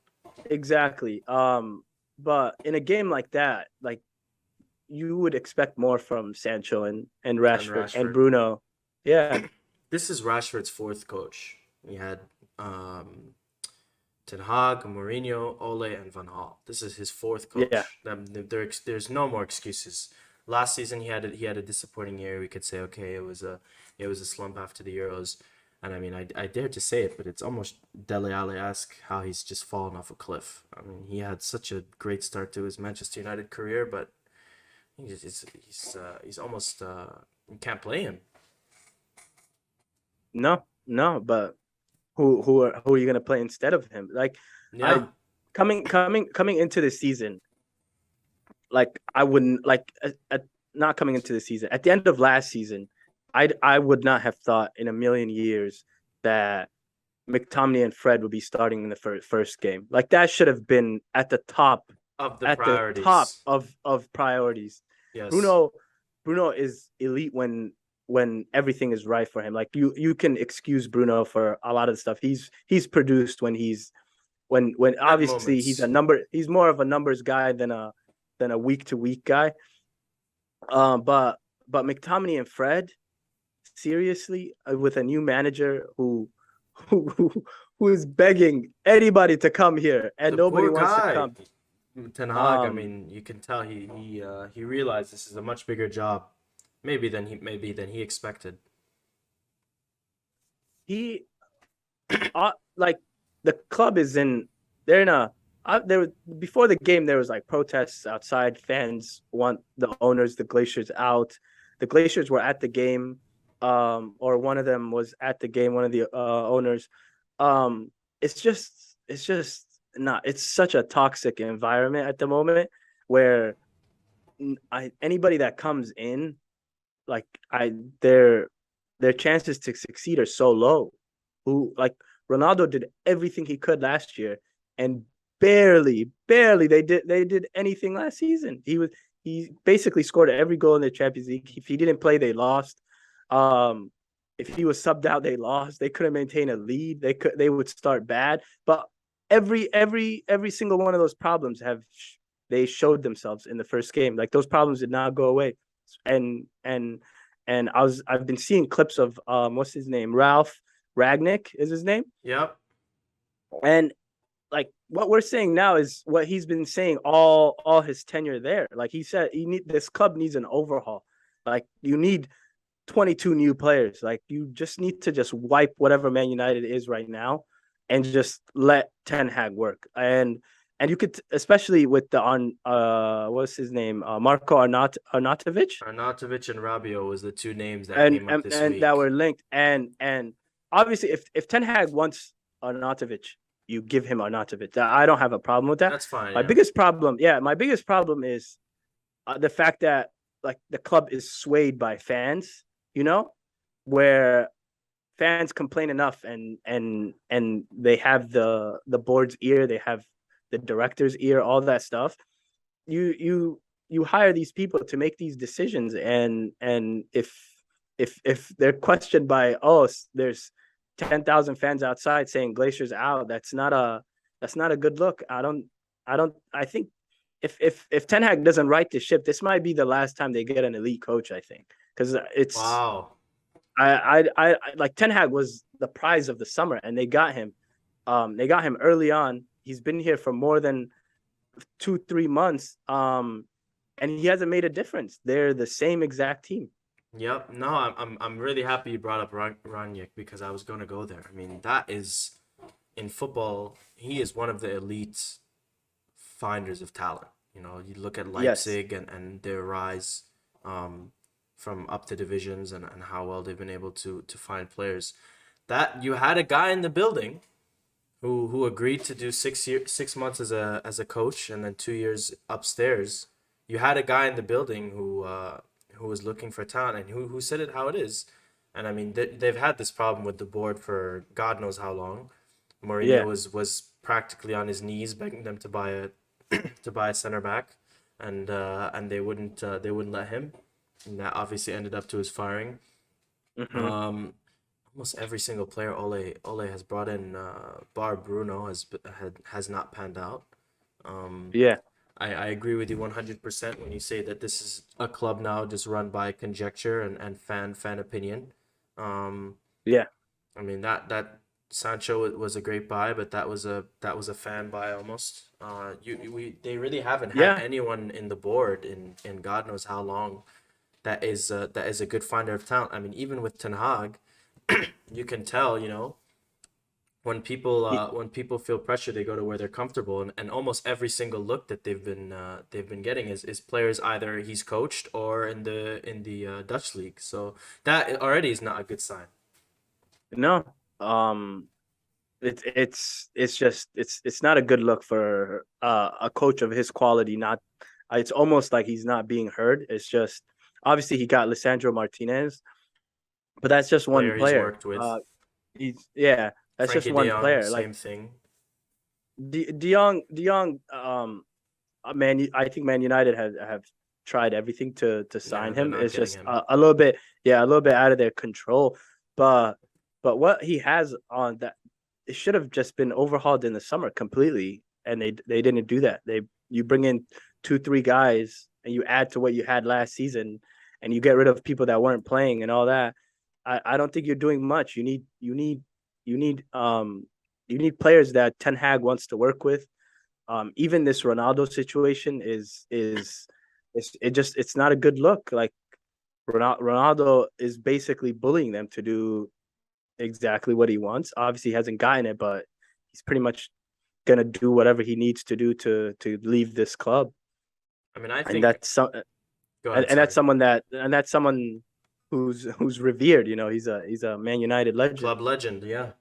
exactly. But in a game like that, like you would expect more from Sancho and and Rashford and Rashford. Bruno. Yeah. This is Rashford's fourth coach. He had um, Ten Hag, Mourinho, Ole, and Van Gaal. This is his fourth Yeah. coach. There's no more excuses. Last season he had a disappointing year. We could say okay, it was a slump after the Euros, and I mean I dare to say it, but it's almost Dele Alli-esque how he's just fallen off a cliff. I mean he had such a great start to his Manchester United career, but he's almost you can't play him. No, no, but who are you gonna play instead of him? Like I Yeah, coming into the season, like I wouldn't like not coming into the season. At the end of last season, I would not have thought in a million years that McTominay and Fred would be starting in the first game. Like that should have been of the at the top priorities. of priorities. Yes. Bruno Bruno is elite when everything is right for him. Like you can excuse Bruno for a lot of stuff. He's produced when At obviously moments. he's more of a numbers guy than a week to week guy. But McTominay and Fred, seriously, with a new manager who who is begging anybody to come here and The nobody poor wants to guy. come. Ten Hag, I Um, mean, you can tell he realized this is a much bigger job, maybe than he expected. he like the club is in they're in a there before the game there was like protests outside, fans want the owners, the Glaciers, out. The Glaciers were at the game, or one of them was at the game, one of the owners. um it's just not, it's such a toxic environment at the moment where anybody that comes in, like I their chances to succeed are so low. Who like Ronaldo did everything he could last year and barely they did anything last season. He basically scored every goal in the Champions League. If he didn't play, they lost. Um if he was subbed out, they lost. They couldn't maintain a lead. They would start bad. But every single one of those problems they showed themselves in the first game. Like those problems did not go away. And I've been seeing clips of what's his name? Ralph Ragnick is his name. Yep. And like what we're saying now is what he's been saying all his tenure there. Like he said, this club needs an overhaul. Like you need 22 new players. Like you just need to just wipe whatever Man United is right now and just let Ten Hag work. And you could, especially with the on what's his name, Marco Arnautovic, Arnautovic and Rabiot was the two names that and, came up and this and that week. were linked. And obviously, if Ten Hag wants Arnautovic, you give him Arnautovic. I don't have a problem with that. That's fine. My Yeah. biggest problem, my biggest problem is the fact that like the club is swayed by fans, where fans complain enough and they have the board's ear, they have the director's ear, all that stuff. You hire these people to make these decisions, and if they're questioned by, there's 10,000 fans outside saying Glacier's out, that's not a good look. I think if Ten Hag doesn't right the ship, this might be the last time they get an elite coach, I think, because it's Wow. I like Ten Hag was the prize of the summer, and they got him. They got him early on. He's been here for more than 2-3 months. And he hasn't made a difference. They're the same exact team. Yep. No, I'm really happy you brought up Ranić because I was going to go there. I mean, that is in football, he is one of the elite finders of talent. You look at Yes. Leipzig and their rise from up the divisions and how well they've been able to find players. That you had a guy in the building who agreed to do 6 months as a coach and then 2 years upstairs. You had a guy in the building who was looking for talent and who said it how it is. And I mean they've had this problem with the board for God knows how long. Mourinho Yeah. was practically on his knees begging them to buy a to buy a center back, and they wouldn't let him. And that obviously ended up to his firing. Hmm. Um, Almost every single player Ole has brought in, bar Bruno, has not panned out. Um, Yeah. I agree with you 100% when you say that this is a club now just run by conjecture and fan opinion. Um, Yeah. I mean that Sancho was a great buy, but that was a fan buy almost. They really haven't had Yeah. anyone in the board in God knows how long that is a good finder of talent. I mean, even with Ten Hag, you can tell, when people feel pressure, they go to where they're comfortable, and almost every single look that they've been getting is players either he's coached or in the Dutch league. So that already is not a good sign. No. Um. It's not a good look for a coach of his quality. Not. It's almost like he's not being heard. It's just obviously he got Lisandro Martinez, but that's just one Player he's player. worked with, That's just Frankie De one Jong, player. Like same thing. De Jong, I think Man United have tried everything to Yeah, sign they're him. not It's getting just him. a little bit out of their control. But what he has on that, it should have just been overhauled in the summer completely, and they didn't do that. You bring in 2-3 guys and you add to what you had last season, and you get rid of people that weren't playing and all that. I don't think you're doing much. You need you need players that Ten Hag wants to work with. Even this Ronaldo situation it's not a good look. Like Ronaldo is basically bullying them to do exactly what he wants. Obviously, he hasn't gotten it, but he's pretty much gonna do whatever he needs to do to leave this club. I mean, I And think. Go ahead. and Sorry. that's someone who's revered. He's a Man United legend. Club legend. Yeah.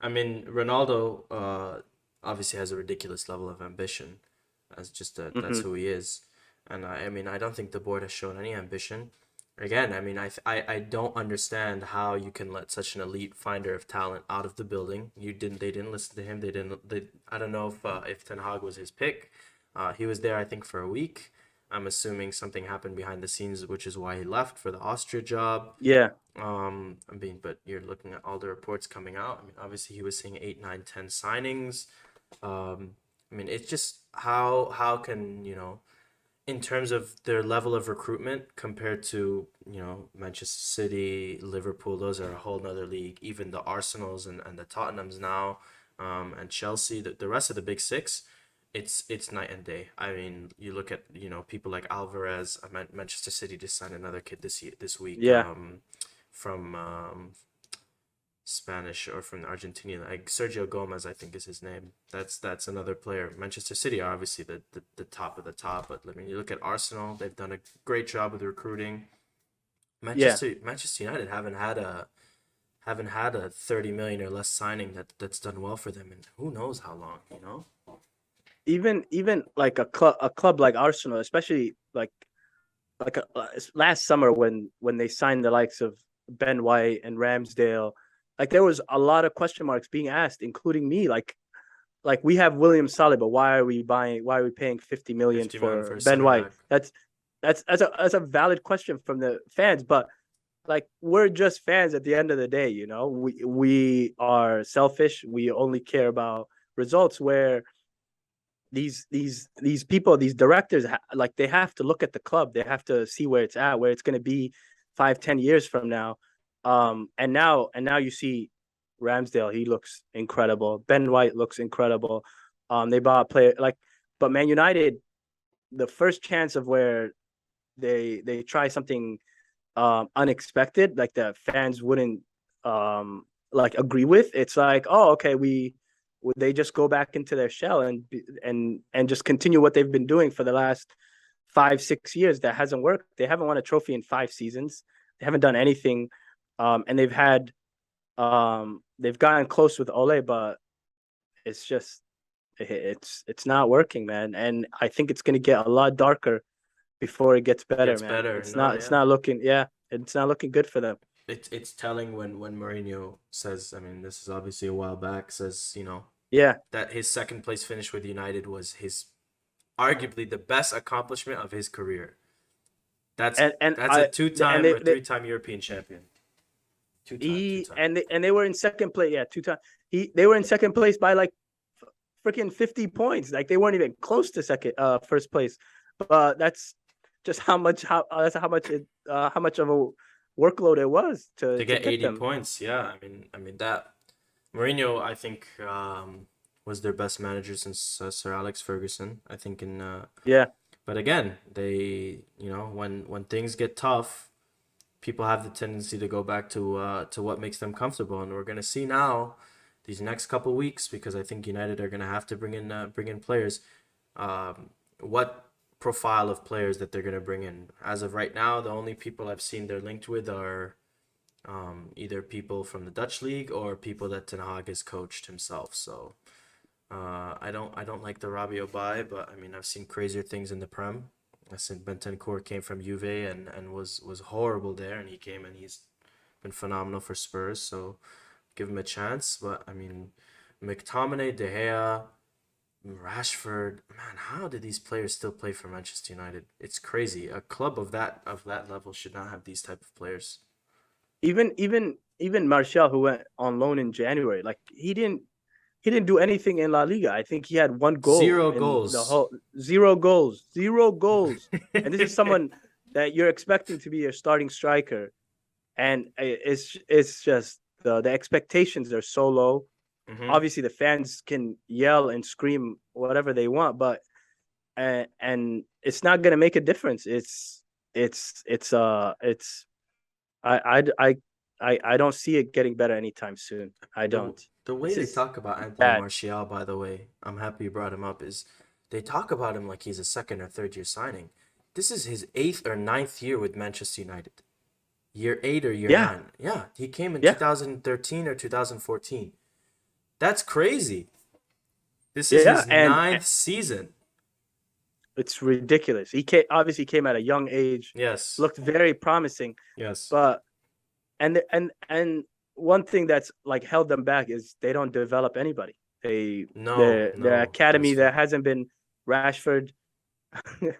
I mean, Ronaldo obviously has a ridiculous level of ambition. That's Hmm. who he is, and I mean, I don't think the board has shown any ambition. Again, I mean, I don't understand how you can let such an elite finder of talent out of the building. They didn't listen to him. I don't know if Ten Hag was his pick. He was there, I think, for a week. I'm assuming something happened behind the scenes, which is why he left for the Austria job. Yeah, I mean, but you're looking at all the reports coming out. I mean, obviously he was seeing 8, 9, 10 signings. I mean, it's just how can, in terms of their level of recruitment compared to, Manchester City, Liverpool, those are a whole nother league. Even the Arsenals and the Tottenhams now, and Chelsea, the rest of the big six, it's night and day. I mean, you look at, people like Alvarez. Manchester City just signed another kid this week. yeah, From Spanish or from Argentina, like Sergio Gomez, I think is his name. That's another player. Manchester City are obviously the top of the top, but I mean, you look at Arsenal, they've done a great job with recruiting. yeah. Manchester United haven't had a 30 million or less signing that's done well for them, and who knows how long, you know? Even like a club like Arsenal, especially last summer when they signed the likes of Ben White and Ramsdale, like there was a lot of question marks being asked, including me. Like we have William Saliba. Why are we paying 50 million 50 million for for a Ben center White? back. That's a valid question from the fans, but like we're just fans at the end of the day, you know. We are selfish. We only care about results. Where these people, these directors, like they have to look at the club. They have to see where it's at, where it's going to be 5-10 years from now. And now you see Ramsdale. He looks incredible. Ben White looks incredible. They bought a player like, but Man United, the first chance of where they try something unexpected, like the fans wouldn't like agree with. It's like, oh, okay, we would they just go back into their shell and just continue what they've been doing for the last 5-6 years. That hasn't worked. They haven't won a trophy in 5 seasons. They haven't done anything, and they've gotten close with Ole, but it's just it's not working, man. And I think it's going to get a lot darker before it gets better, Gets man. better. It's No, not it's yeah. not looking, yeah, it's not looking good for them. It's telling when Mourinho says, I mean, this is obviously a while back, says, Yeah. that his second place finish with United was his arguably the best accomplishment of his career. That's And that's a I and two-time or three-time European champion. Two time. they were in second place. Yeah, 2 times. They were in second place by like freaking 50 points. Like they weren't even close to second first place. But that's just how much of a workload it was to To get get 80 them. points, yeah. I mean that Mourinho, I think, was their best manager since Sir Alex Ferguson. I think Yeah. but again, when things get tough, people have the tendency to go back to what makes them comfortable, and we're gonna see now these next couple weeks, because I think United are gonna have to bring in players. What profile of players that they're gonna bring in? As of right now, the only people I've seen they're linked with are either people from the Dutch league or people that Ten Hag has coached himself. So I don't like the Rabiot buy, but I mean I've seen crazier things in the Prem. I said Bentancur came from Juve and was horrible there, and he came and he's been phenomenal for Spurs. So give him a chance. But I mean, McTominay, De Gea, Rashford, man, how did these players still play for Manchester United? It's crazy. A club of that level should not have these type of players. Even Martial, who went on loan in January, like he didn't do anything in La Liga. I think he had one goal Zero in the goals. whole, zero goals. And this is someone that you're expecting to be your starting striker, and it's just the expectations are so low. Hmm. Obviously, the fans can yell and scream whatever they want, but and it's not gonna make a difference. It's I don't see it getting better anytime soon. I the don't. the way This they is talk about Anthony bad. Martial, by the way, I'm happy you brought him up, is they talk about him like he's a second or third year signing. This is his eighth or ninth year with Manchester United. Year eight or year Yeah, nine. Yeah, he came in yeah, 2013 or 2014. That's crazy. This is yeah, his and ninth season. it's ridiculous. Obviously came at a young age, Yes. looked very promising, Yes. but and one thing that's like held them back is they don't develop anybody. No, Their no, that's academy true. there hasn't been Rashford. Was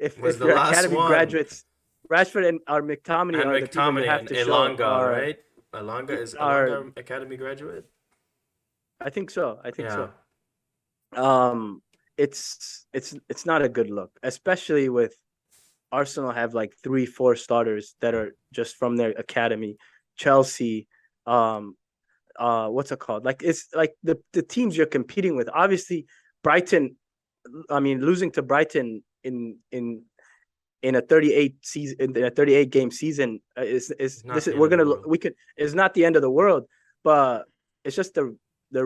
If the your last academy one. graduates, Rashford and our McTominay And are the people you McTominay have and to show Elanga, right? Elanga is are Elanga Academy graduate? I think so. I think Yeah. so. Um, it's not a good look, especially with Arsenal have like 3-4 starters that are just from their academy. Chelsea, um, what's it called? Like it's like the teams you're competing with. Obviously, Brighton. I mean, losing to Brighton in a 38 game season is Not this the is end we're of the gonna world. we could is not the end of the world, but it's just the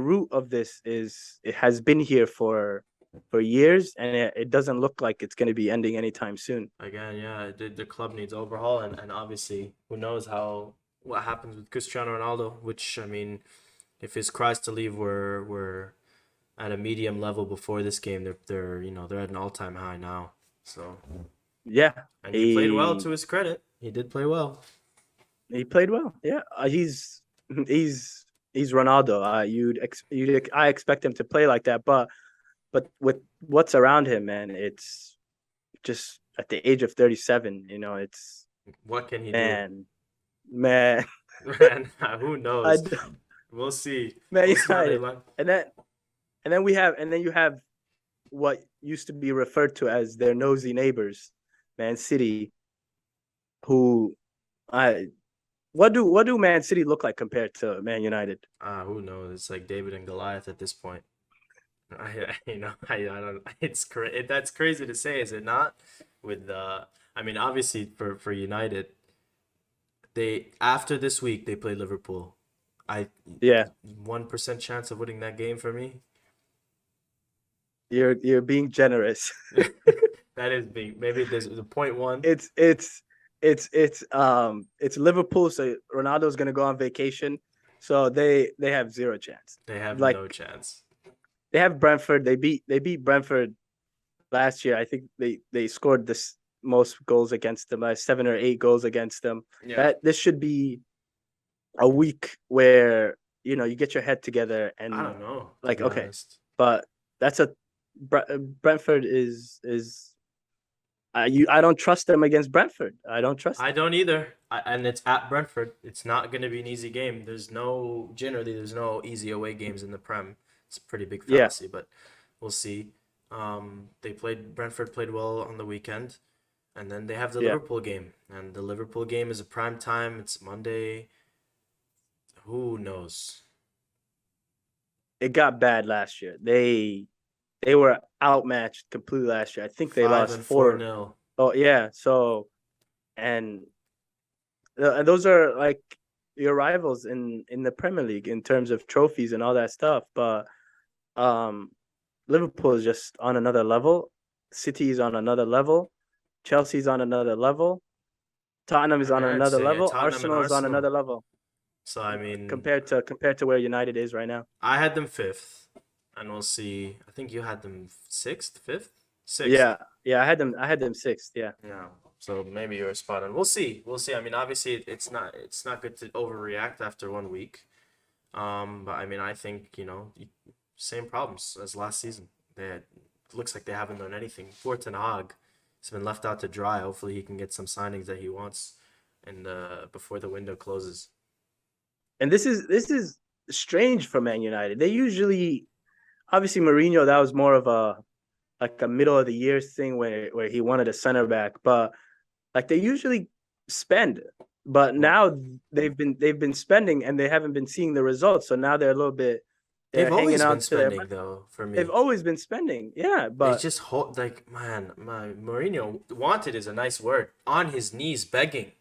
root of this is it has been here for years, and it doesn't look like it's going to be ending anytime soon. Again, yeah, the club needs overhaul, and obviously, who knows how what happens with Cristiano Ronaldo, which I mean, if his cries to leave were at a medium level before this game, they're they're at an all-time high now. So, Yeah, and he played well he to his credit. He did play well. he played well. Yeah, he's he's Ronaldo. I expect him to play like that, but with what's around him, man, it's just at the age of 37. It's What can he do? man, man. Man, who I knows? d- We'll see. Man We'll see how they United, line. and then and then you have what used to be referred to as their nosy neighbors, Man City, who I what do Man City look like compared to Man United? Who knows? It's like David and Goliath at this point. I don't. That's crazy to say, is it not? With I mean, obviously for United, they after this week they play Liverpool. I Yeah, 1% chance of winning that game for me. you're being generous. That is being maybe there's the point one. it's it's Liverpool, so Ronaldo's gonna go on vacation, so they have zero chance. They have Like no chance. they have Brentford. They beat Brentford last year. I think they scored this most goals against them, 7 or 8 goals against them. Yeah, That this should be a week where you get your head together I and don't know, to like be okay, honest. but that's a Brentford is I don't trust them against Brentford. I don't trust I them. don't either. And it's at Brentford. It's not going to be an easy game. Generally, there's no easy away games in the Prem. It's a pretty big Yeah, fallacy, but we'll see. Brentford played well on the weekend, and then they have the yeah. Liverpool game. And the Liverpool game is a prime time. It's Monday. Who knows? It got bad last year. They were outmatched completely last year. I think they Five lost and four four. nil. Oh yeah. So and those are like your rivals in the Premier League in terms of trophies and all that stuff. But um, Liverpool is just on another level. City is on another level. Chelsea's on another level. Tottenham is I on mean, I'd another say yeah, level. Tottenham and Arsenal is on Arsenal. another level So I mean, compared to where United is right now. I had them fifth, and we'll see. I think you had them sixth, fifth, sixth. Yeah, yeah. I had them sixth. Yeah. Yeah. So maybe you're spot on. We'll see. We'll see. I mean, obviously, it's not good to overreact after 1 week. But I mean, I think same problems as last season. Looks like they haven't done anything. Poor Ten Hag has been left out to dry. Hopefully, he can get some signings that he wants, and before the window closes. And this is strange for Man United. They usually, obviously, Mourinho, that was more of a like a middle of the year thing where he wanted a center back, but like they usually spend, but Well, now they've been spending and they haven't been seeing the results. So now they're a little bit they've they're hanging always been on to their. spending though. For They've me, always been spending, yeah, they but just hold like man, my Mourinho wanted is a nice word. On his knees begging.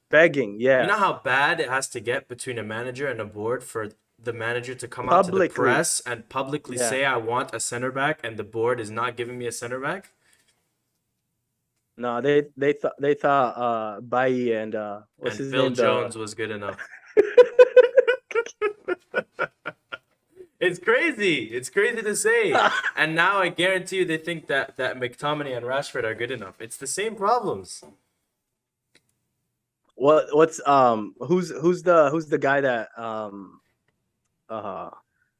begging, You yeah, know how bad it has to get between a manager and a board for the manager to come out to the publicly, press and publicly yeah. say, I want a center back, and the board is not giving me a center back? No, they thought Bailly and what's And his Phil name, the Jones was good enough. It's crazy. It's crazy to say. And now I guarantee you they think that McTominay and Rashford are good enough. It's the same problems. who's the guy that uh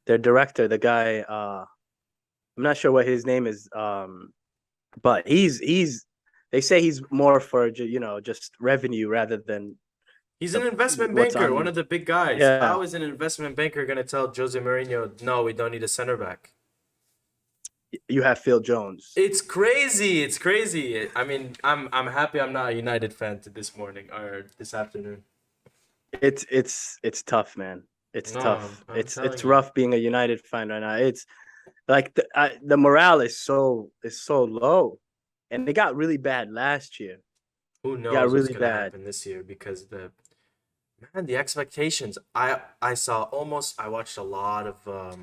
their director, the guy I'm not sure what his name is, but he's they say he's more for just revenue rather than He's the an investment what's banker, on one the. of the big guys. Yeah, How is an investment banker going to tell Jose Mourinho, no, we don't need a center back? you have Phil Jones. It's crazy. It's crazy. I mean, I'm happy I'm not a United fan to this morning or this afternoon. It's tough, man. It's No, tough. I'm It's telling you. rough being a United fan right now. It's like the morale is so low, and it got really bad last year. Who It got knows what's really gonna bad. happen this year because the expectations. I watched a lot of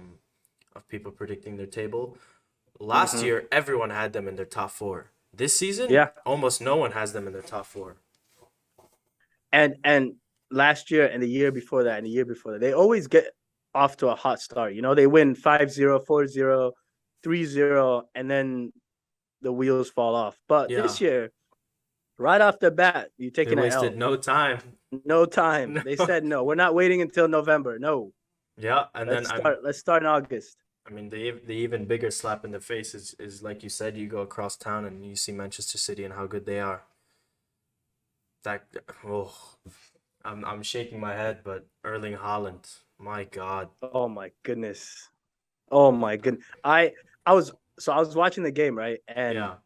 people predicting their table. Last Hmm. year, everyone had them in their top four. This season, Yeah, almost no one has them in their top four. and last year and the year before that and the year before that, they always get off to a hot start. You know, they win 5-0, 4-0, 3-0, and then the wheels fall off. But Yeah, this year, right off the bat, you're they taking an wasted L. no time. No time. No. They said no. We're not waiting until November. No. Yeah, and then Let's start in August. I mean, the even bigger slap in the face is like you said, you go across town and you see Manchester City and how good they are. That oh, I'm shaking my head, but Erling Haaland, my God. Oh my goodness. Oh my goodness. I was watching the game, right? Yeah,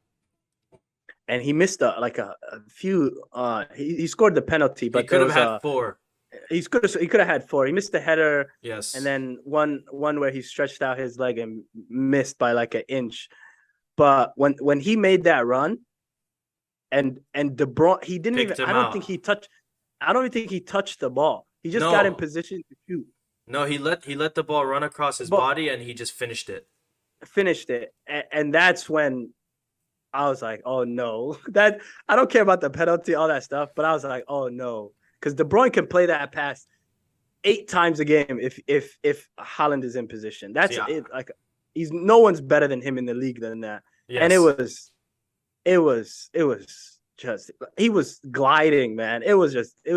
And he missed a few he scored the penalty, he but could there have was had four. he could have had four. He missed the header, and Yes, then one where he stretched out his leg and missed by like an inch. But when he made that run, and De Bruyne, he didn't even picked him I don't think out. he touched I don't even think he touched the ball. He just got in No, position to shoot. no, he let the ball run across his But body and he just finished it. finished it. And that's when I was like, oh no. That I don't care about the penalty, all that stuff, but I was like, oh no. Because De Bruyne can play that pass 8 times a game if Haaland is in position. That's Yeah, it. Like he's no one's better than him in the league than that. And it yes. was it was just he was gliding, man. It was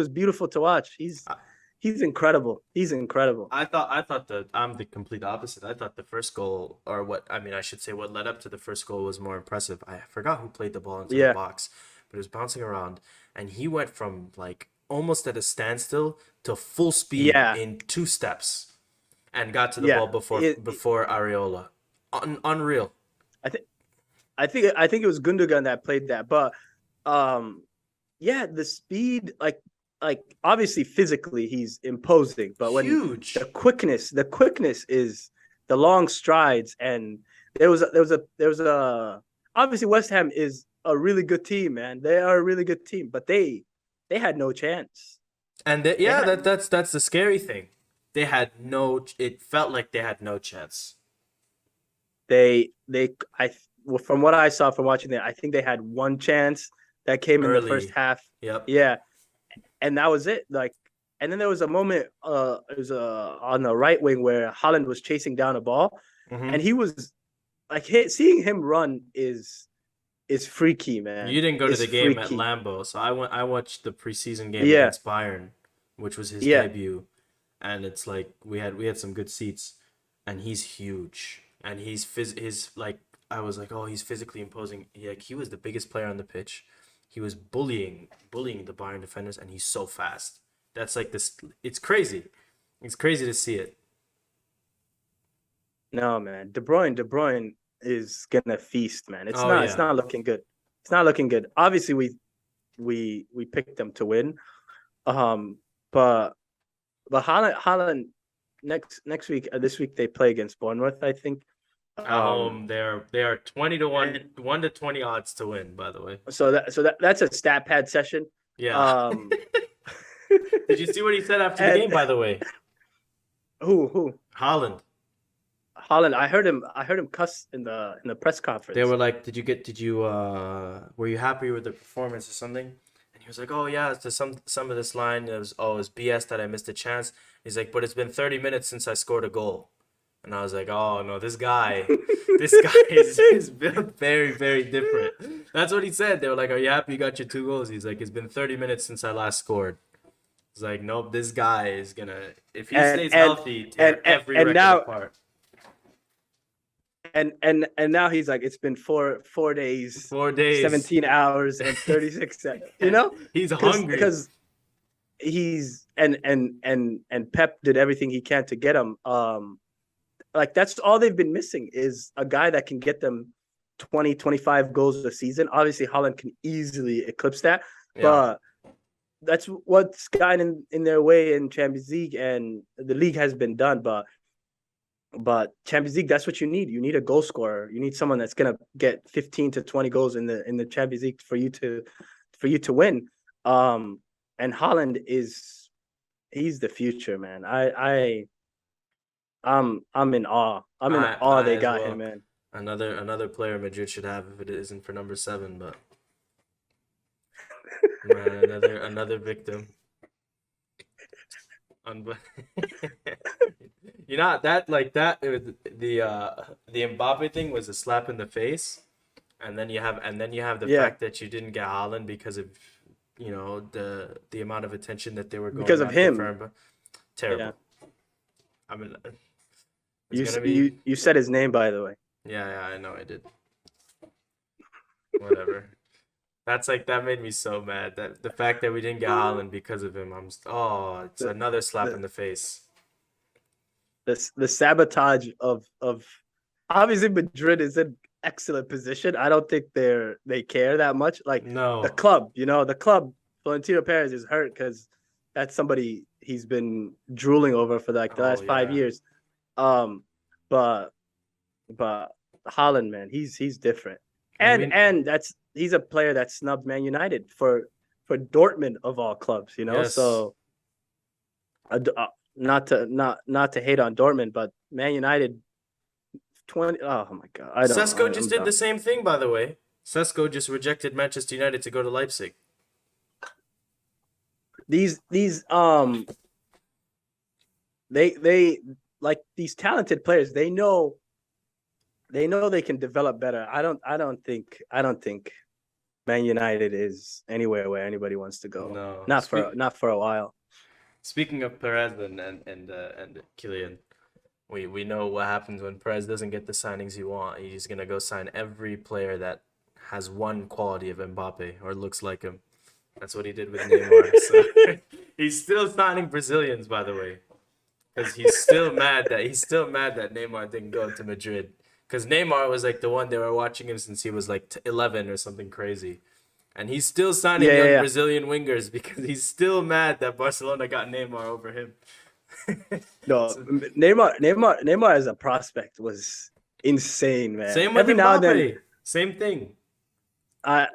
beautiful to watch. He's incredible. He's incredible. I thought that I'm the complete opposite. I thought the first goal, or what I mean, I should say what led up to the first goal was more impressive. I forgot who played the ball into the Yeah. box, but it was bouncing around, and he went from like almost at a standstill to full speed Yeah. in 2 steps, and got to the Yeah. ball before Areola. Unreal. I think I think it was Gundogan that played that, but um, yeah, the speed, like obviously physically he's imposing, but when Huge. the quickness is the long strides, and there was a obviously West Ham is a really good team, man. They are a really good team, but they had no chance. And They yeah, had that's the scary thing. They had no. It felt like they had no chance they I well, from what I saw from watching that, I think they had one chance that came in the first early. half. Yep. Yeah, and that was it. Like, and then there was a moment, it was on the right wing where Holland was chasing down a ball, and Hmm. he was like, seeing him run is freaky, man. You didn't go to Is the game at freaky. Lambeau, so I went. I watched the preseason game Yeah, against Bayern, which was his yeah, debut, and it's like we had some good seats, and he's huge, and his like I was like, oh, he's physically imposing. He was the biggest player on the pitch. He was bullying the Bayern defenders, and he's so fast. That's like this. It's crazy. It's crazy to see it. no, man. De Bruyne is gonna feast, man. Oh It's yeah, not looking good. It's not looking good. Obviously, we picked them to win. Um, but Holland next week, this week they play against Bournemouth, I think. at home Um, they are 20 to and 1 to 20 odds to win. By the way, that's a stat pad session. yeah. Um, Did you see what he said after the and game? By the way, who Holland. Holland? I heard him cuss in the press They conference. were like, were you happy with the performance or something? And he was like, oh yeah, to some of this line, it was BS that I missed a chance. He's like, but it's been 30 minutes since I scored a goal. And I was like, oh no, this guy is built very, very different. That's what he said. They were like, are you happy you got your 2 goals? He's like, it's been 30 minutes since I last scored. It's like, nope, this guy is gonna, if he and stays and healthy, and tear and, every and record now apart. and now he's like, it's been four days, 4 days. 17 hours and 36 seconds. You know, He's because hungry. he's and Pep did everything he can to get him. Like that's all they've been missing is a guy that can get them 20, 25 goals a season. Obviously, Holland can easily eclipse that, Yeah. but that's what's gotten in their way in Champions League, and the league has been done. But Champions League, that's what you need. You need a goal scorer. You need someone that's gonna get 15 to 20 goals in the Champions League for you to win. And Holland he's the future, man. I'm in awe. I'm in awe I they as got him, well. man. Another player Madrid should have if it isn't for number 7, but man, another victim. Unbe- you know that like that it was the Mbappe thing was a slap in the face, and then you have the Yeah, fact that you didn't get Haaland because of the amount of attention that they were because going of after for him. him. Yeah, Terrible. I mean, it's you gonna be you said his name, by the way. yeah, I know I did. Whatever. That's like that made me so mad that the fact that we didn't get Haaland because of him. It's The another slap the in the face. the sabotage of obviously Madrid is in excellent position. I don't think they care that much. Like the No, club, the club. Florentino Perez is hurt because that's somebody he's been drooling over for like the oh last five yeah. years. Um, but but Holland, man, he's different, And we and he's a player that snubbed Man United for Dortmund of all clubs. yes. So not to hate on Dortmund, but Man United 20. Oh my god, I don't. Sesko just I'm did the done. same thing, by the way. Sesko just rejected Manchester United to go to Leipzig. These they like these talented players. They know they can develop better. I don't think Man United is anywhere where anybody wants to go. No. Not for a while. Speaking of Perez and Kylian, we know what happens when Perez doesn't get the signings he wants. He's gonna go sign every player that has one quality of Mbappe or looks like him. That's what he did with Neymar. So he's still signing Brazilians, by the way, because he's still mad that Neymar didn't go to Madrid. Because Neymar was like the one they were watching him since he was like 11 or something crazy. And he's still signing Yeah, yeah, young yeah. Brazilian wingers because he's still mad that Barcelona got Neymar over him. No, So, Neymar as a prospect was insane, man. same with Every now and then, Mbappe. Same thing. I,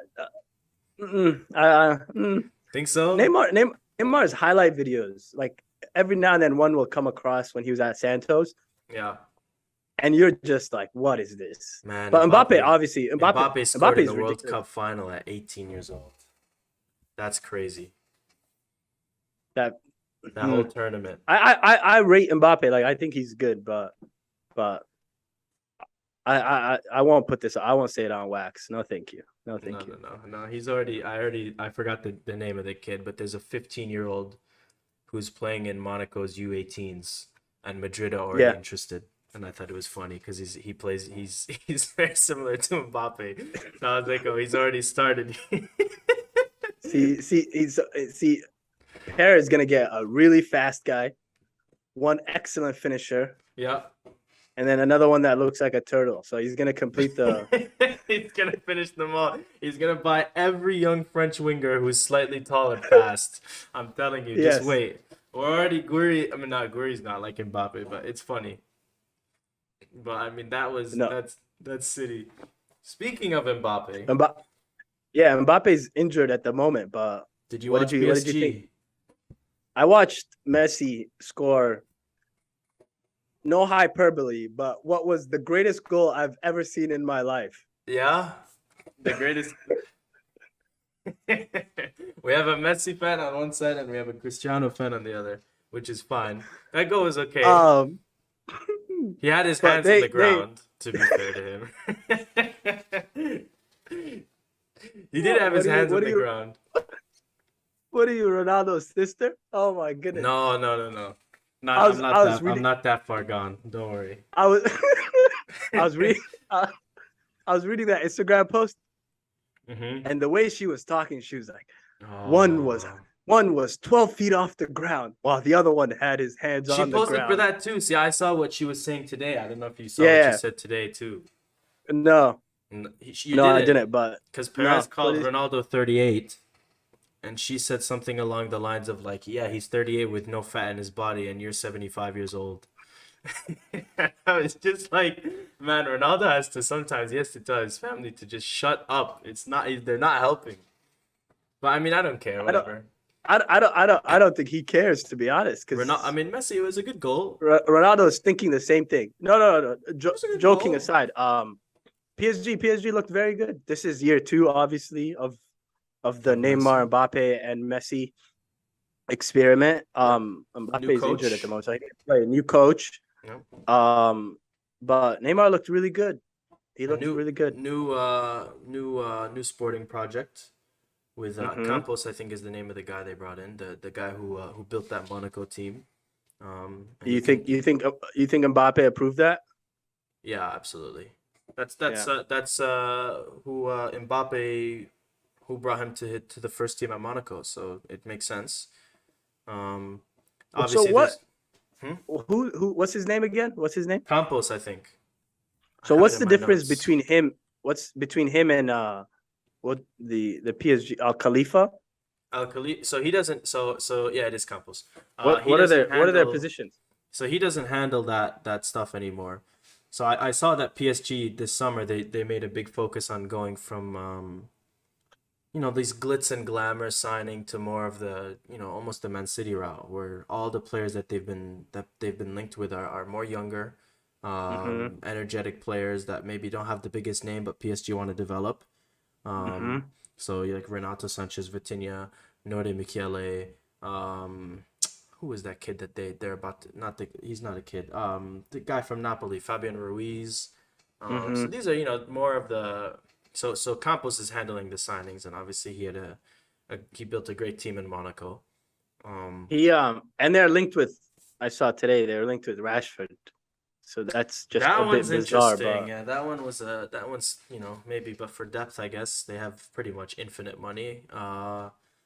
mm, I Think so? Neymar's highlight videos, like every now and then, one will come across when he was at Santos, Yeah. and you're just like, what is this? Man, But Mbappe, obviously, Mbappe scored Mbappe in is the World ridiculous. Cup final at 18 years old. That's crazy. That That hmm. whole tournament. I rate Mbappe. Like I think he's good, but I won't put this. I won't say it on wax. No, thank you. No, No, thank you. no, no, no. I forgot the name of the kid, but there's a 15-year-old who's playing in Monaco's U18s, and Madrid are already Yeah. interested. And I thought it was funny because he's very similar to Mbappe. So I was like, oh, he's already started. See, Perez is gonna get a really fast guy, one excellent finisher, Yeah. and then another one that looks like a turtle. So he's gonna complete the. He's gonna finish them all. He's gonna buy every young French winger who's slightly tall and fast. I'm telling you, just Yes. wait. We're already Guri. I mean, not Guri's not like Mbappe, but it's funny. But I mean, No. that's City. Speaking of Mbappe, Mbappe, yeah, Mbappe's injured at the moment, but did you what watch did you think? PSG? I watched Messi score. No hyperbole, but what was the greatest goal I've ever seen in my life? Yeah, the greatest. We have a Messi fan on one side and we have a Cristiano fan on the other, which is fine. That goal was okay. Um, He had his but hands on the ground, to be fair to him. He did have his hands on the ground. What are you, Ronaldo's sister? Oh my goodness! No, no, no, no. I was, I was I'm reading. not that far gone. Don't worry. I was, I was reading. I was reading that Instagram post, Mm-hmm. and the way she was talking, she was like, Oh. one was 12 feet off the ground, while the other one had his hands She on the posted ground. for that too. See, I saw what she was saying today. I don't know if you saw what Yeah. she said today too. No, You no, I didn't. didn't. But Because Perez called please. Ronaldo 38, and she said something along the lines of like, "Yeah, he's 38 with no fat in his body, and you're 75 years old." I was just like, man, Ronaldo he has to tell his family to just shut up. It's not they're not helping. But I mean, I don't care. I don't- Whatever. I don't think he cares, to be honest. Because I mean, Messi, it was a good goal. Ronaldo is thinking the same thing. No. was a good Joking goal. aside, PSG looked very good. This is year 2, obviously, of the Of Messi. Neymar, Mbappe, and Messi experiment. Yep. New Mbappe's injured at the coach. moment, so he can play. A new coach. Yep. But Neymar looked really good. He A looked really good. new sporting project with Hmm. Campos. I think is the name of the guy they brought in. The guy who built that Monaco team. And he You can think you think you think Mbappe approved that? Yeah, absolutely. Yeah. That's who Mbappe who brought him to the first team at Monaco, so it makes sense. Um, So obviously what? there's hmm? Who? What's his name again? What's his name? Campos, I think. I So have it what's in the my difference notes. between him? What's between him and what the PSG Al Khalifa? Al Khali so he doesn't so yeah, it is Campos. What He what are doesn't their handle positions? so he doesn't handle that stuff anymore. So I saw that PSG this summer they made a big focus on going from these glitz and glamour signing to more of the, almost the Man City route, where all the players that they've been linked with are more younger, Mm-hmm. energetic players that maybe don't have the biggest name, but PSG want to develop. Um, Mm-hmm. so like Renato Sanchez, Vitinha, Nore Michele, um, who is that kid that they're about to, not the he's not a kid. The guy from Napoli, Fabian Ruiz. So Mm-hmm. these are more of the so Campos is handling the signings, and obviously he built a great team in Monaco. Um, He and they're linked with. I saw today they're linked with Rashford, so that's just a that bit one's bizarre. interesting. But Yeah, that one's maybe, but for depth, I guess they have pretty much infinite money.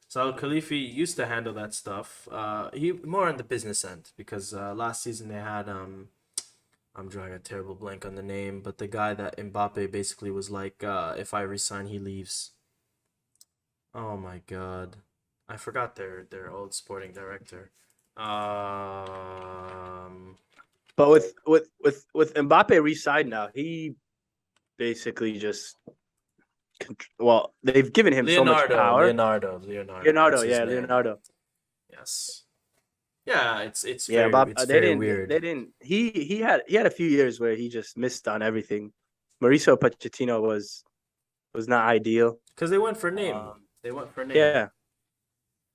So Al Khalifi used to handle that stuff. He more on the business end because last season they had I'm drawing a terrible blank on the name, but the guy that Mbappe basically was like, if I resign, he leaves. Oh my God. I forgot their old sporting director. Um, but with Mbappe re-signed now, he basically just well they've given him so much Leonardo, power. Leonardo, Leonardo. Leonardo, That's his yeah, name. Leonardo. Yes. Yeah, it's Yeah, very Bob. it's They very didn't. weird. They didn't. He had a few years where he just missed on everything. Mauricio Pochettino was not ideal. Because they went for name. Um, They went for name. yeah,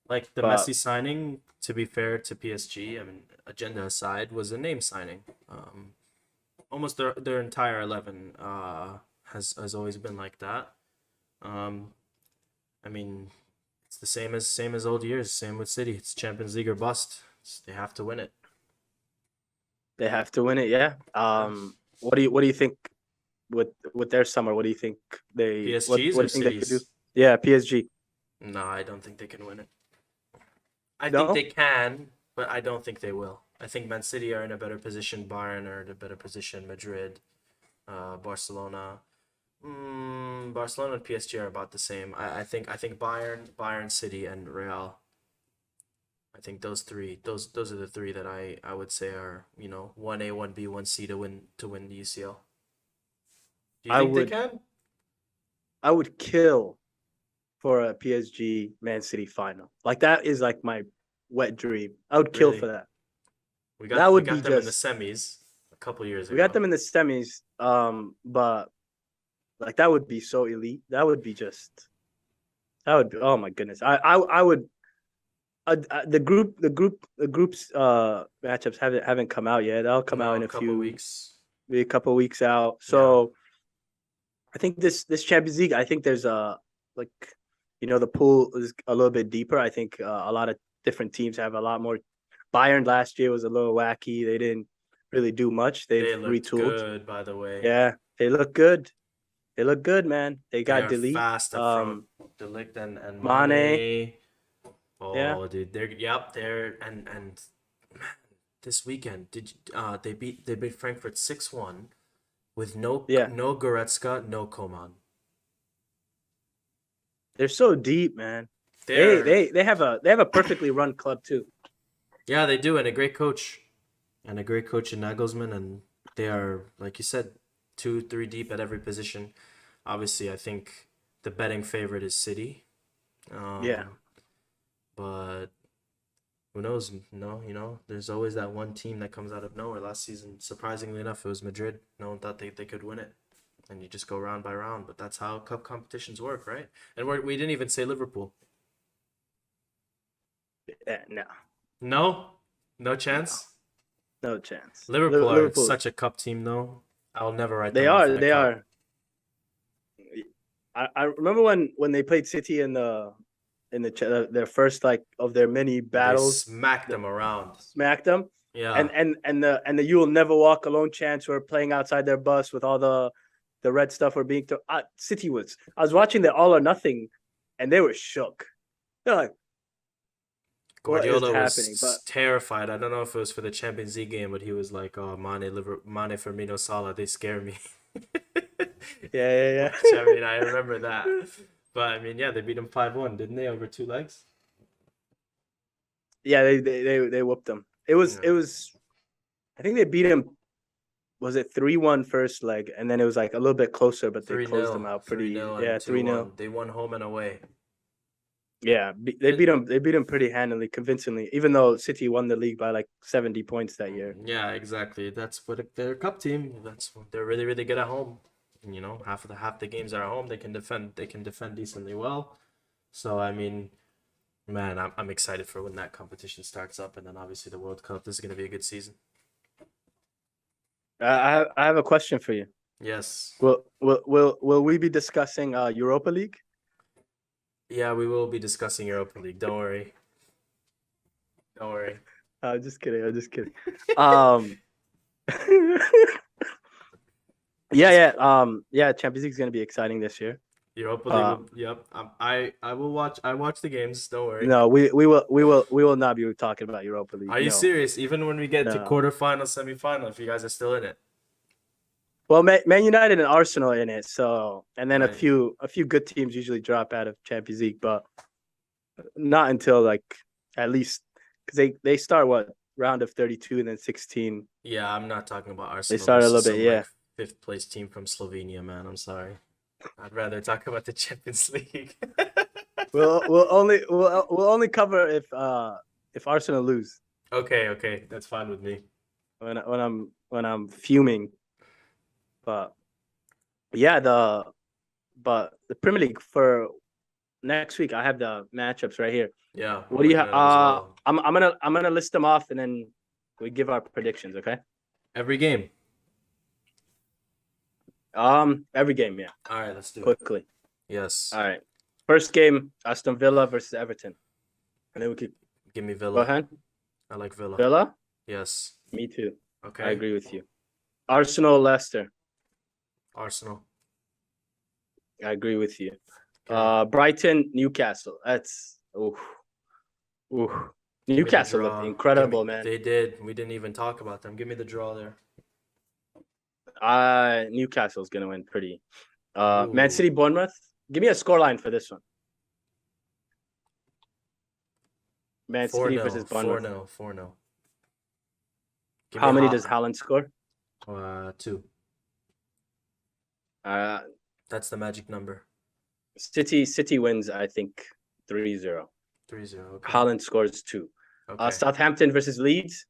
Like the but Messi signing, to be fair to PSG, I mean, agenda aside, was a name signing. Almost their entire 11 has always been like that. Um, I mean, it's the same as old years. Same with City. It's Champions League or bust. They have to win it. they have to win it. Yeah. Yeah. What do you think with their summer? What do you think they PSG's what or do you think they could do? Cities? Yeah, PSG. No, I don't think they can win it. I think they No. can, but I don't think they will. I think Man City are in a better position. Bayern are in a better position. Madrid, Barcelona. Barcelona and PSG are about the same. I think Bayern, City, and Real. I think those are the three that I would say are 1A, 1B, 1C to win the UCL. Do you I think they would can? I would kill for a PSG Man City final. Like that is like my wet dream. I would kill for Really? that. We That got we would be got them in the just semis a couple years we got ago. them in the semis. But like that would be so elite. That would be just that would be oh my goodness. I would the groups matchups haven't come out yet. That'll come out No, in a a couple few weeks. maybe a couple weeks out. Yeah. So I think this Champions League. I think there's a like the pool is a little bit deeper. I think a lot of different teams have a lot more. Bayern last year was a little wacky. They didn't really do much. They've They looked retooled. good, by the way. Yeah, they look good. They look good, man. They They got are Delete, fast up front. Delict and Mane. Mane. Yeah, Oh, dude, they're and man, this weekend they beat Frankfurt 6-1 with no yeah. no Goretzka, no Coman. They're so deep, man. They They're they they have a perfectly run club too. Yeah, they do, and a great coach in Nagelsmann, and they are, like you said, 2, 3 deep at every position. Obviously, I think the betting favorite is City. Yeah. Um, but who knows? No, there's always that one team that comes out of nowhere. Last season, surprisingly enough, it was Madrid. No one thought they could win it. And you just go round by round. But that's how cup competitions work, right? And we didn't even say Liverpool. No, No, no no, chance. no chance. Liverpool are Liverpool, such a cup team, though. I'll never write they them off in are, a they cup. are. I remember when they played City in their first like of their many They battles, smacked the, them around. smacked them, Yeah. and the "You Will Never Walk Alone" chants were playing outside their bus with all the red stuff were being. City was. I was watching the All or Nothing, and they were shook. They're like, "What is Guardiola happening?" But was terrified. I don't know if it was for the Champions League game, but he was like, "Oh, Mane, Firmino, Salah, they scare me." yeah, Which I mean, I yeah. remember that. But I mean, yeah, they beat him 5-1, didn't they, over two legs? Yeah, they whooped them. Yeah. It was. I think they beat him. Was it 3-1 first leg, and then it was like a little bit closer, but they 3 closed 0 them out 3 pretty. 0 and Yeah, 2-1. 3-0. They won home and away. Yeah, they It, beat them. They beat them pretty handily, convincingly. Even though City won the league by like 70 points that year. yeah, exactly. That's what they're a cup team. They're really, really good at home. You know, half the games are at home. They can defend. They can defend decently well. So I mean, man, I'm excited for when that competition starts up, and then obviously the World Cup. This is gonna be a good season. I have a question for you. Yes. Will we be discussing Europa League? Yeah, we will be discussing Europa League. Don't worry. Don't worry. I'm just kidding. I'm just kidding. Um, yeah. Champions League is gonna be exciting this year. Europa League. Uh, Yep. I will watch. I watch the games. Don't worry. no, we will not be talking about Europa League. Are you No, serious? Even when we get to no. quarterfinal, semifinal, if you guys are still in it, Well, Man United and Arsenal in it, so and then right? a few good teams usually drop out of Champions League, but not until like at least because they start what round of 32 and then 16. Yeah, I'm not talking about They Arsenal start a little versus bit, some like yeah. fifth place team from Slovenia, man. I'm sorry. I'd rather talk about the Champions League. We'll only cover if Arsenal lose Okay, that's fine with me. when I'm fuming. But yeah, the Premier League for next week. I have the matchups right here. Yeah, What I'm do you looking have? at it as well. I'm gonna list them off and then we give our predictions. Okay. Every game. Every game, yeah. All right, let's do it. Quickly. Yes. All right. First game, Aston Villa versus Everton, and then we could Give me go Villa. ahead. I like Villa. Villa. Yes. Me too. Okay. I agree with you. Arsenal, Arsenal. I agree with you. Okay. Brighton, Newcastle. That's ooh. Give me the Newcastle looked draw. incredible, man. They did. We didn't even talk about them. Give me the draw there. Newcastle's gonna win pretty. Man Ooh. City, Bournemouth. Give me a scoreline for this one. Man 4 City 0 versus 4 Bournemouth. 0 4 0. How many does Haaland score? 2. Uh, That's the magic number. City wins, I think 3-0. 3-0. Okay. Haaland scores 2. Okay. Southampton versus Leeds.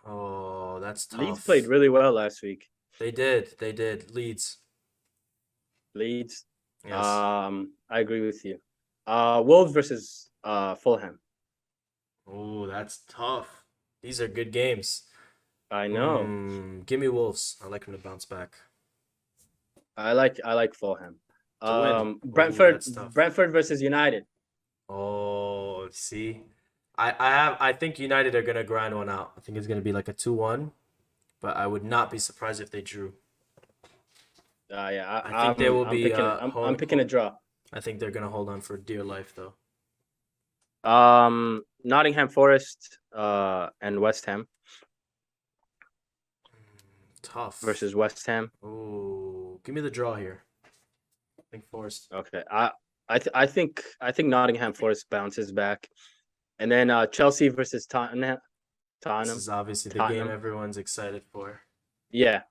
Oh, that's tough. Leeds played really well last week. They did. They did. Leeds. Leeds. Yes. I agree with you. Wolves versus Fulham. Oh, that's tough. These are good games. I know. Give me Wolves. I like them to bounce back. I like Fulham. To win. Brentford That's tough. Brentford versus United. Oh, see, I think United are gonna grind one out. I think it's gonna be like a 2-1, but I would not be surprised if they drew. Yeah, I think they will be. I'm picking a draw. I think they're gonna hold on for dear life though. Nottingham Forest and West Ham Tough. versus West Ham. Oh, give me the draw here. I think Forest. Okay, I think Nottingham Forest bounces back, and then Chelsea versus Tottenham. This is obviously the game everyone's excited for. Yeah.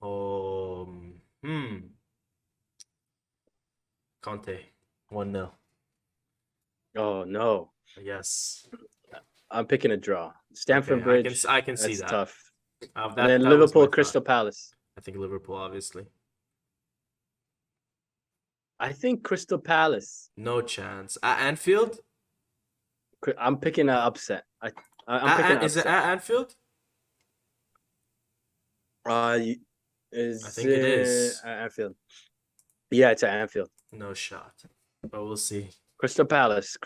Oh, Conte, 1-0. Oh no. Yes. I'm picking a draw. Stamford Okay, Bridge. I can see That's that. tough. That And then that was Liverpool my thought. Crystal Palace. I think Liverpool, obviously. I think Crystal Palace. No chance. At Anfield? I'm picking an upset. I'm picking an Is it upset. at Anfield? I Is think it is. at Anfield? Yeah, it's at Anfield. No shot, but we'll see. Crystal Palace.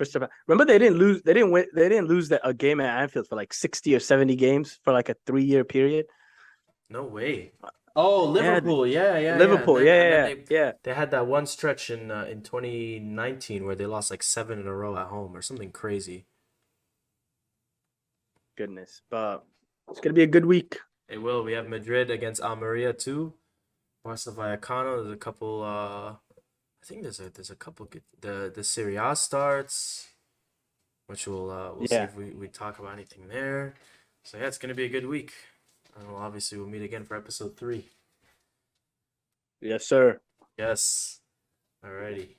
Remember they didn't lose. They didn't win. They didn't lose a game at Anfield for like 60 or 70 games for like a 3-year period. No way. Oh, Liverpool. Yeah. Liverpool. They had that one stretch in 2019 where they lost like 7 in a row at home or something crazy. Goodness, but it's gonna be a good week. It will. We have Madrid against Almeria too. Barca Vallecano. There's a couple. I think there's a couple good. The Serie A starts, which we'll see if we talk about anything there. So yeah, it's gonna be a good week. And we'll meet again for episode 3. Yes, sir. Yes. Alrighty.